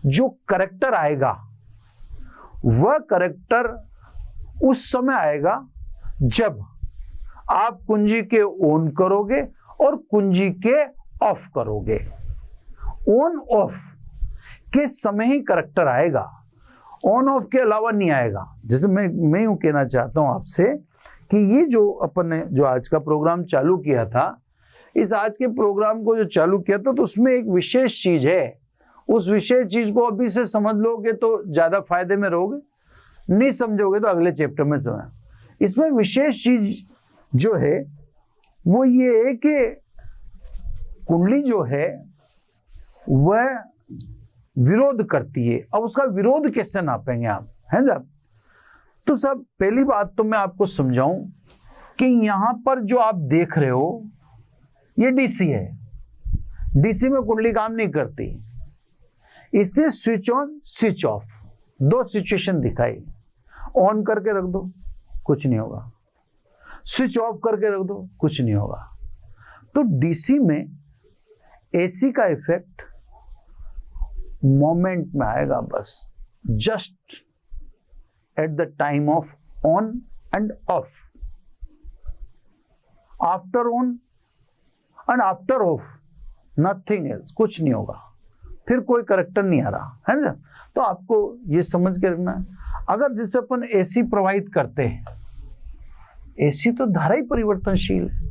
जो करेक्टर आएगा वह करेक्टर उस समय आएगा जब आप कुंजी के ऑन करोगे और कुंजी के ऑफ करोगे। ऑन ऑफ के समय ही करेक्टर आएगा, ऑन ऑफ के अलावा नहीं आएगा। जैसे मैं यूं कहना चाहता हूं आपसे कि ये जो अपन ने जो आज का प्रोग्राम चालू किया था, इस आज के प्रोग्राम को जो चालू किया था तो उसमें एक विशेष चीज है, उस विशेष चीज को अभी से समझ लोगे तो ज्यादा फायदे में रहोगे, नहीं समझोगे तो अगले चैप्टर में समझना। इसमें विशेष चीज जो है वो ये है कि कुंडली जो है वह विरोध करती है। अब उसका विरोध कैसे नापेंगे आप, है ना। तो सब पहली बात तो मैं आपको समझाऊं कि यहां पर जो आप देख रहे हो ये डीसी है, डीसी में कुंडली काम नहीं करती। इससे switch on switch off 2 situation दिखाई, ऑन करके रख दो कुछ नहीं होगा, स्विच ऑफ करके रख दो, कुछ नहीं होगा। तो डीसी में एसी का इफेक्ट मोमेंट में आएगा, बस just at the time of on end of, after on and after of, nothing else, कुछ नहीं होगा, फिर कोई करैक्टर नहीं आ रहा है ना। तो आपको ये समझ के रखना है, अगर जैसे अपन एसी प्रवाहित करते हैं, एसी तो धारा ही परिवर्तनशील है,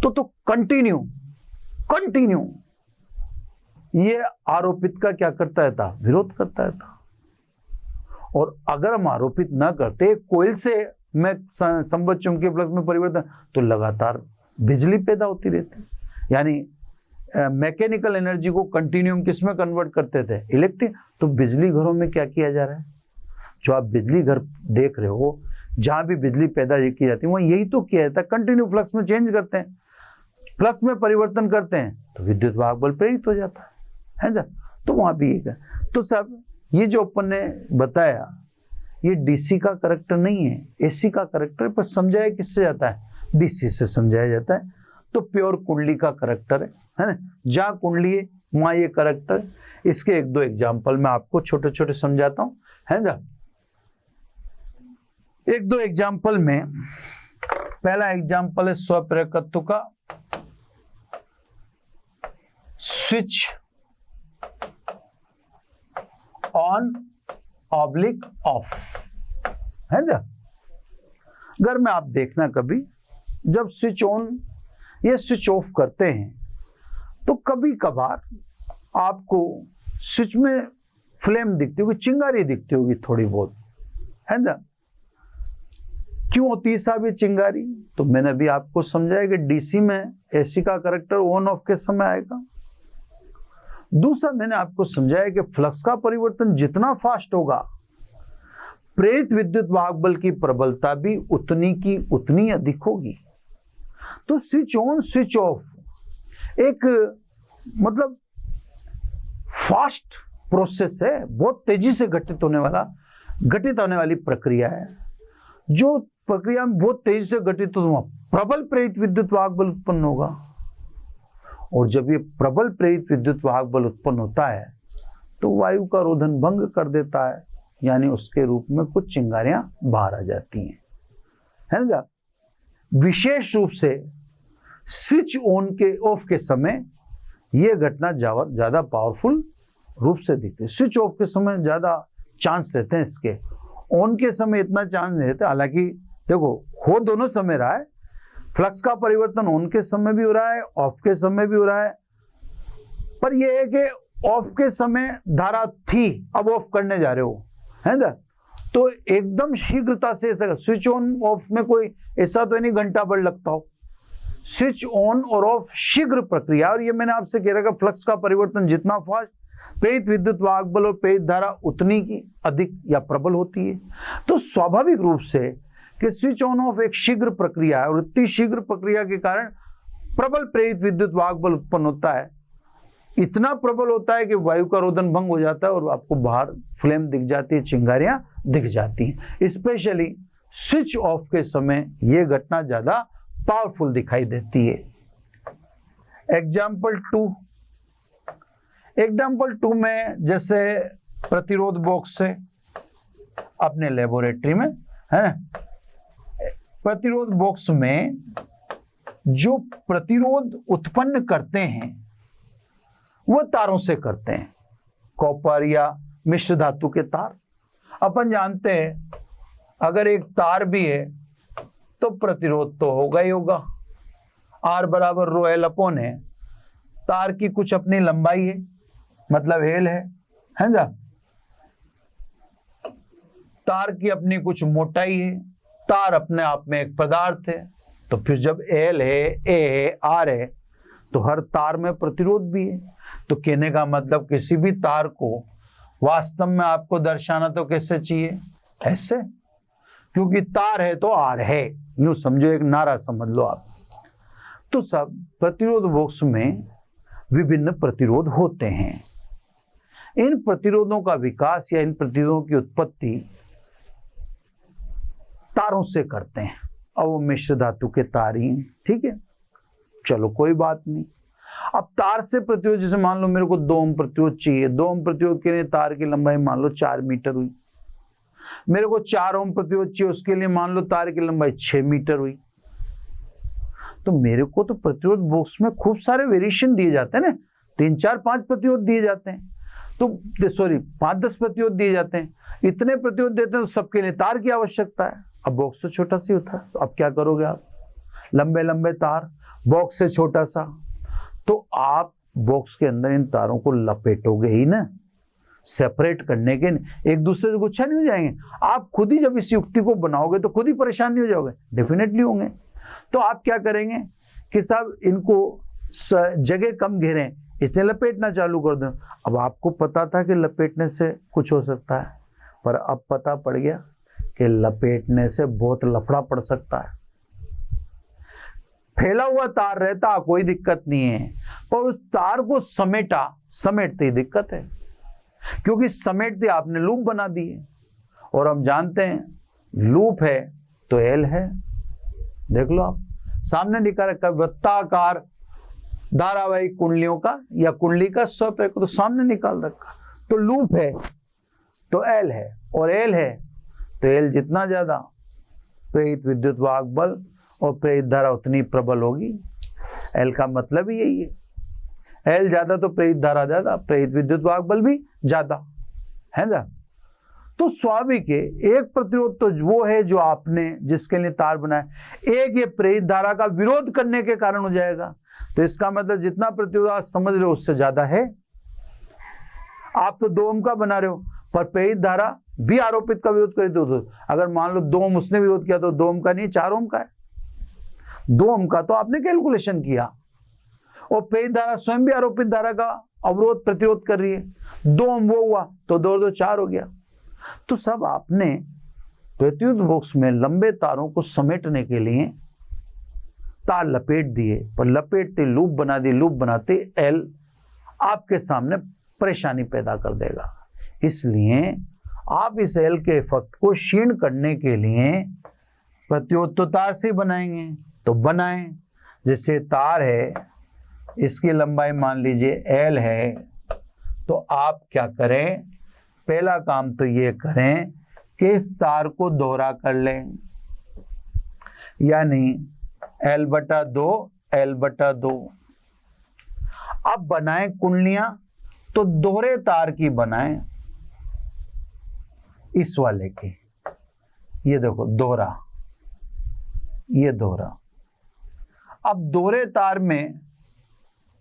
तो कंटिन्यू ये आरोपित का क्या करता था, विरोध करता था। और अगर हम आरोपित ना करते, कोयल से मैं संबद्ध चुंबकीय फ्लक्स में परिवर्तन, तो लगातार बिजली पैदा होती रहती। यानी मैकेनिकल एनर्जी को कंटिन्यूम किस में कन्वर्ट करते थे, इलेक्ट्रिक। तो बिजली घरों में क्या किया जा रहा है, जो आप बिजली घर देख रहे हो, जहां भी बिजली पैदा की जाती है वहां यही तो किया जाता है, कंटिन्यू फ्लक्स में चेंज करते हैं, फ्लक्स में परिवर्तन करते हैं, तो विद्युत वाहक बल प्रेरित हो जाता है ना। तो वहां भी एक है। तो सब ये जो अपन ने बताया, ये डीसी का करैक्टर नहीं है, एसी का करैक्टर, पर समझाया किससे जाता है, डीसी से समझाया जाता है। तो प्योर कुंडली का करैक्टर है ना, जहां कुंडली है वहां ये करैक्टर। इसके एक दो एग्जाम्पल मैं आपको छोटे छोटे समझाता हूं, है ना। एक दो एग्जाम्पल में, पहला एग्जाम्पल है स्वप्रेरकत्व का, स्विच ऑन ऑब्लिक ऑफ, है ना। घर में आप देखना कभी जब स्विच ऑन या स्विच ऑफ करते हैं, तो कभी कभार आपको स्विच में फ्लेम दिखती होगी, चिंगारी दिखती होगी थोड़ी बहुत, है ना। क्यों होती है साहब ये चिंगारी, तो मैंने अभी आपको समझाया कि डीसी में एसी का करैक्टर ऑन ऑफ के समय आएगा। दूसरा मैंने आपको समझाया कि फ्लक्स का परिवर्तन जितना फास्ट होगा, प्रेरित विद्युत वाहक बल की प्रबलता भी उतनी की उतनी अधिक होगी। तो स्विच ऑन स्विच ऑफ एक मतलब फास्ट प्रोसेस है, बहुत तेजी से घटित होने वाली प्रक्रिया है। जो प्रक्रिया में बहुत तेजी से घटित हो, प्रबल प्रेरित विद्युत वाहक बल उत्पन्न होगा। और जब ये प्रबल प्रेरित विद्युत वाहक बल उत्पन्न होता है, तो वायु का रोधन भंग कर देता है, यानी उसके रूप में कुछ चिंगारियां बाहर आ जाती हैं, है ना। विशेष रूप से स्विच ऑन के ऑफ के समय यह घटना ज्यादा पावरफुल रूप से दिखती है। स्विच ऑफ के समय ज्यादा चांस रहते हैं इसके, ऑन के समय इतना चांस नहीं रहता। हालांकि देखो, हो दोनों समय रहा है, फ्लक्स का परिवर्तन ऑन के समय भी हो रहा है, ऑफ के समय भी हो रहा है। पर यह है कि ऑफ के समय धारा थी, अब ऑफ करने जा रहे हो, है ना। तो एकदम शीघ्रता से स्विच ऑन ऑफ में कोई ऐसा तो नहीं घंटा भर लगता हो। स्विच ऑन और ऑफ शीघ्र प्रक्रिया। और ये मैंने आपसे कह रहा कि फ्लक्स का परिवर्तन जितना फास्ट, प्रेरित विद्युत वाहक बल और प्रेरित धारा उतनी की अधिक या प्रबल होती है। तो स्वाभाविक रूप से कि स्विच ऑन ऑफ एक शीघ्र प्रक्रिया है, और इतनी शीघ्र प्रक्रिया के कारण प्रबल प्रेरित विद्युत वाहक बल उत्पन्न होता है। इतना प्रबल होता है कि वायु का रोधन भंग हो जाता है और आपको बाहर फ्लेम दिख जाती है, चिंगारियां दिख जाती हैं। स्पेशली स्विच ऑफ के समय यह घटना ज्यादा पावरफुल दिखाई देती है। एग्जाम्पल टू में, जैसे प्रतिरोध बॉक्स से अपने लेबोरेटरी में, है ना, प्रतिरोध बॉक्स में जो प्रतिरोध उत्पन्न करते हैं वो तारों से करते हैं, कॉपर या मिश्र धातु के तार। अपन जानते हैं अगर एक तार भी है तो प्रतिरोध तो होगा ही होगा, R बराबर रो एल अपॉन है। तार की कुछ अपनी लंबाई है, मतलब एल है ना। तार की अपनी कुछ मोटाई है, तार अपने आप में एक पदार्थ है। तो फिर जब एल है, ए है, आर है, तो हर तार में प्रतिरोध भी है। तो कहने का मतलब किसी भी तार को वास्तव में आपको दर्शाना तो कैसे चाहिए, ऐसे, क्योंकि तार है तो आर है, यूं समझो, एक नारा समझ लो आप। तो सब प्रतिरोध बॉक्स में विभिन्न प्रतिरोध होते हैं। इन प्रतिरोधों का विकास या इन प्रतिरोधों की उत्पत्ति तारों से करते हैं, अब वो मिश्र धातु के तार ही हैं, ठीक है, चलो कोई बात नहीं। अब तार से प्रतिरोध, जैसे मान लो मेरे को 2 ओम प्रतिरोध चाहिए, 2 ओम प्रतिरोध के लिए तार की लंबाई मान लो 4 मीटर हुई। मेरे को 4 ओम प्रतिरोध चाहिए, उसके लिए मान लो तार की लंबाई 6 मीटर हुई। तो मेरे को तो प्रतिरोध बॉक्स में खूब सारे वेरिएशन दिए जाते हैं ना, 3, 4, 5 प्रतिरोध दिए जाते हैं, तो सॉरी 5, 10 प्रतिरोध दिए जाते हैं, इतने प्रतिरोध देते हैं तो सबके लिए तार की आवश्यकता है। अब बॉक्स तो छोटा सा होता है, तो अब क्या करोगे आप, लंबे लंबे तार, बॉक्स से छोटा सा, तो आप बॉक्स के अंदर इन तारों को लपेटोगे ही ना, सेपरेट करने के, एक दूसरे से गुच्छा नहीं हो जाएंगे। आप खुद ही जब इस युक्ति को बनाओगे तो खुद ही परेशान नहीं हो जाओगे, डेफिनेटली होंगे। तो आप क्या करेंगे कि साहब इनको जगह कम घेरें, इसलिए लपेटना चालू कर दो। अब आपको पता था कि लपेटने से कुछ हो सकता है, पर अब पता पड़ गया कि लपेटने से बहुत लफड़ा पड़ सकता है। फैला हुआ तार रहता कोई दिक्कत नहीं है, पर उस तार को समेटते ही दिक्कत है, क्योंकि समेटते आपने लूप बना दी है, और हम जानते हैं लूप है तो एल है। देख लो आप सामने लिखा रखा वृत्ताकार धारावाहिक कुंडलियों का या कुंडली का स्वप्रेरक तो सामने निकाल रखा, तो लूप है तो एल है, और एल है तो एल जितना ज्यादा प्रेरित विद्युत वाहक बल और प्रेरित धारा उतनी प्रबल होगी। एल का मतलब ही यही है, एल ज्यादा तो प्रेरित धारा ज्यादा, प्रेरित विद्युत वाहक बल भी ज्यादा है ना। तो स्वाभाविक है, एक प्रतिरोध तो वो है जो आपने जिसके लिए तार बनाया, एक ये प्रेरित धारा का विरोध करने के कारण हो जाएगा। तो इसका मतलब जितना प्रतिरोध आप समझ रहे हो उससे ज्यादा है। आप तो 2 ओम का बना रहे हो, पर प्रेरित धारा भी आरोपित का विरोध करे तो अगर मान लो 2 ओम उसने विरोध किया तो 2 ओम का नहीं 4 ओम का है। 2 ओम का तो आपने कैलकुलेशन किया, और प्रेरित धारा स्वयं भी आरोपित धारा का अवरोध प्रतिरोध कर रही है, 2 ओम वो हुआ तो 2 और 2 4 हो गया। तो सब आपने प्रतिरोध बॉक्स में लंबे तारों को समेटने के लिए तार लपेट दिए, पर लपेटते लूप बना दिए, लूप बनाते एल आपके सामने परेशानी पैदा कर देगा। इसलिए आप इस एल के इफेक्ट को क्षीण करने के लिए प्रतिरोध तो तार से बनाएंगे, तो बनाएं। जैसे तार है, इसकी लंबाई मान लीजिए एल है, तो आप क्या करें, पहला काम तो ये करें कि इस तार को दोहरा कर लें, यानी L/2 L/2। अब बनाएं कुंडलियां तो दोहरे तार की बनाएं, इस वाले की, ये देखो दोहरा, ये दोहरा। अब दोहरे तार में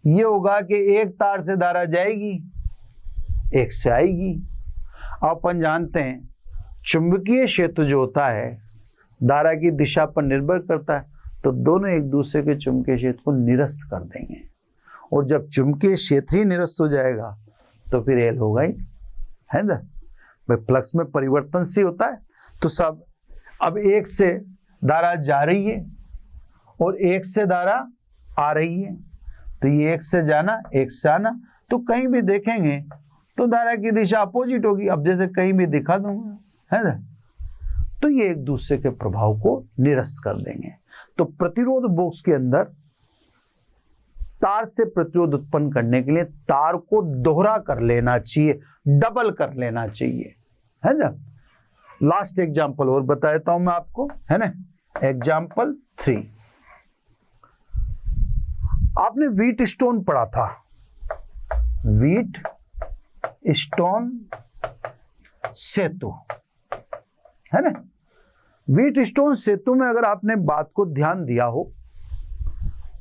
ये होगा कि एक तार से धारा जाएगी, एक से आएगी। अपन जानते हैं चुंबकीय क्षेत्र जो होता है धारा की दिशा पर निर्भर करता है, तो दोनों एक दूसरे के चुंबकीय क्षेत्र को निरस्त कर देंगे, और जब चुंबकीय क्षेत्र ही निरस्त हो जाएगा तो फिर एल होगा ही, है ना भाई। फ्लक्स में परिवर्तन से होता है, तो सब अब एक से धारा जा रही है और एक से धारा आ रही है, तो ये एक से जाना एक से आना, तो कहीं भी देखेंगे तो धारा की दिशा अपोजिट होगी। अब जैसे कहीं भी दिखा दूंगा, है ना, तो ये एक दूसरे के प्रभाव को निरस्त कर देंगे। तो प्रतिरोध बॉक्स के अंदर तार से प्रतिरोध उत्पन्न करने के लिए तार को दोहरा कर लेना चाहिए, डबल कर लेना चाहिए, है ना। लास्ट एग्जांपल और बता देता हूं मैं आपको, है ना। एग्जांपल 3, आपने व्हीट स्टोन पढ़ा था, व्हीट स्टोन सेतु, है ना। व्हीट स्टोन सेतु में अगर आपने बात को ध्यान दिया हो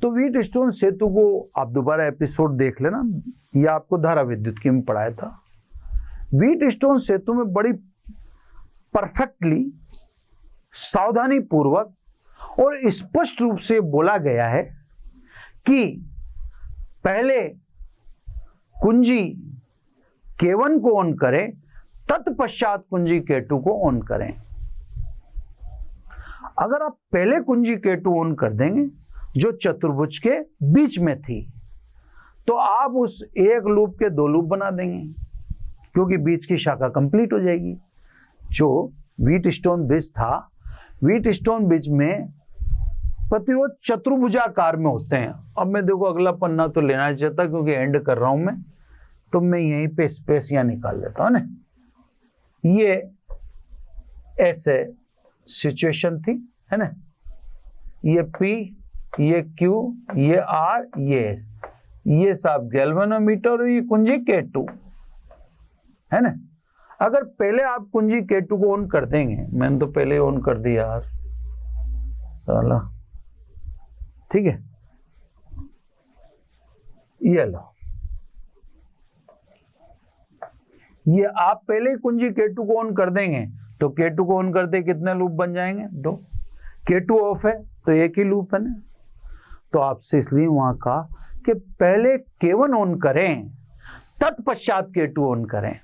तो व्हीट स्टोन सेतु को आप दोबारा एपिसोड देख लेना, ये आपको धारा विद्युत की में पढ़ाया था। व्हीट स्टोन सेतु में बड़ी परफेक्टली, सावधानी पूर्वक और स्पष्ट रूप से बोला गया है कि पहले कुंजी K1 को ऑन करें, तत्पश्चात कुंजी K2 को ऑन करें। अगर आप पहले कुंजी K2 ऑन कर देंगे जो चतुर्भुज के बीच में थी, तो आप उस एक लूप के 2 लूप बना देंगे, क्योंकि बीच की शाखा कंप्लीट हो जाएगी। जो व्हीट स्टोन ब्रिज था, व्हीट स्टोन ब्रिज में प्रतिरोध चतुर्भुजाकार में होते हैं। अब मैं देखो अगला पन्ना तो लेना नहीं चाहता क्योंकि एंड कर रहा हूं मैं, तो मैं यहीं पे स्पेस यहाँ निकाल लेता हूं ना। ये ऐसे सिचुएशन थी, है ना, ये P, ये Q, ये R, ये S, ये सब गैल्वेनोमीटर और ये कुंजी K2, है ना। अगर पहले आप कुंजी K2 को ऑन कर देंगे, मैंने तो पहले ऑन कर दिया यार साला, ठीक है, ये लो, ये आप पहले कुंजी K2 को ऑन कर देंगे तो K2 को ऑन करते कितने लूप बन जाएंगे? 2। K2 ऑफ है तो एक ही लूप है ना। तो आपसे इसलिए वहां कहा कि पहले K1 ऑन करें, तत्पश्चात K2 ऑन करें,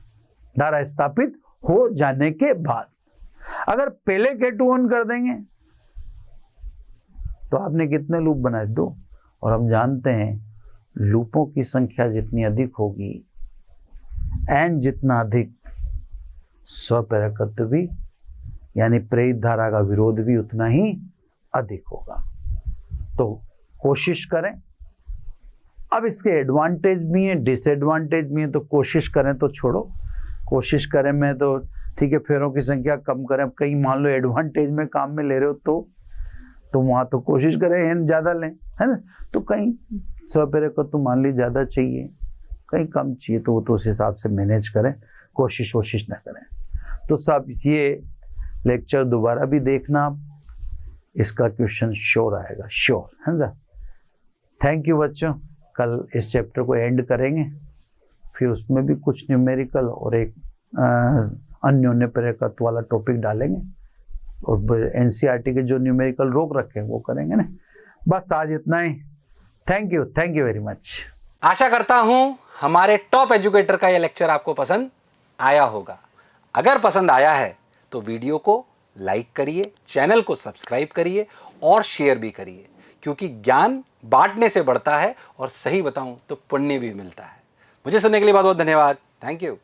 धारा स्थापित हो जाने के बाद। अगर पहले K2 ऑन कर देंगे तो आपने कितने लूप बनाए? 2। और हम जानते हैं लूपों की संख्या जितनी अधिक होगी, एंड जितना अधिक, स्वप्रेरकत्व भी यानी प्रेरित धारा का विरोध भी उतना ही अधिक होगा। तो कोशिश करें। अब इसके एडवांटेज भी हैं, डिसएडवांटेज भी हैं, तो कोशिश करें तो छोड़ो, कोशिश करें में तो ठीक है, फेरों की संख्या कम करें। कहीं मान लो एडवांटेज में काम में ले रहे हो तो वहां तो कोशिश करें एन ज्यादा लें, है ना। तो कहीं स्वप्रेरकत्व मान ली ज्यादा चाहिए, कहीं कम चाहिए, तो वो तो उस हिसाब से मैनेज करें, कोशिश ना करें। तो सब ये लेक्चर दोबारा भी देखना, इसका क्वेश्चन श्योर आएगा, श्योर, है ना। थैंक यू बच्चों। कल इस चैप्टर को एंड करेंगे, फिर उसमें भी कुछ न्यूमेरिकल और एक अन्योन्य प्रेरकत्व वाला टॉपिक डालेंगे, और एनसीईआरटी के जो न्यूमेरिकल रोक रखे वो करेंगे ना। बस आज इतना ही। Thank you very much. आशा करता हूं हमारे टॉप एजुकेटर का यह लेक्चर आपको पसंद आया होगा। अगर पसंद आया है तो वीडियो को लाइक करिए, चैनल को सब्सक्राइब करिए और शेयर भी करिए, क्योंकि ज्ञान बांटने से बढ़ता है और सही बताऊं तो पुण्य भी मिलता है। मुझे सुनने के लिए बहुत बहुत धन्यवाद। Thank you.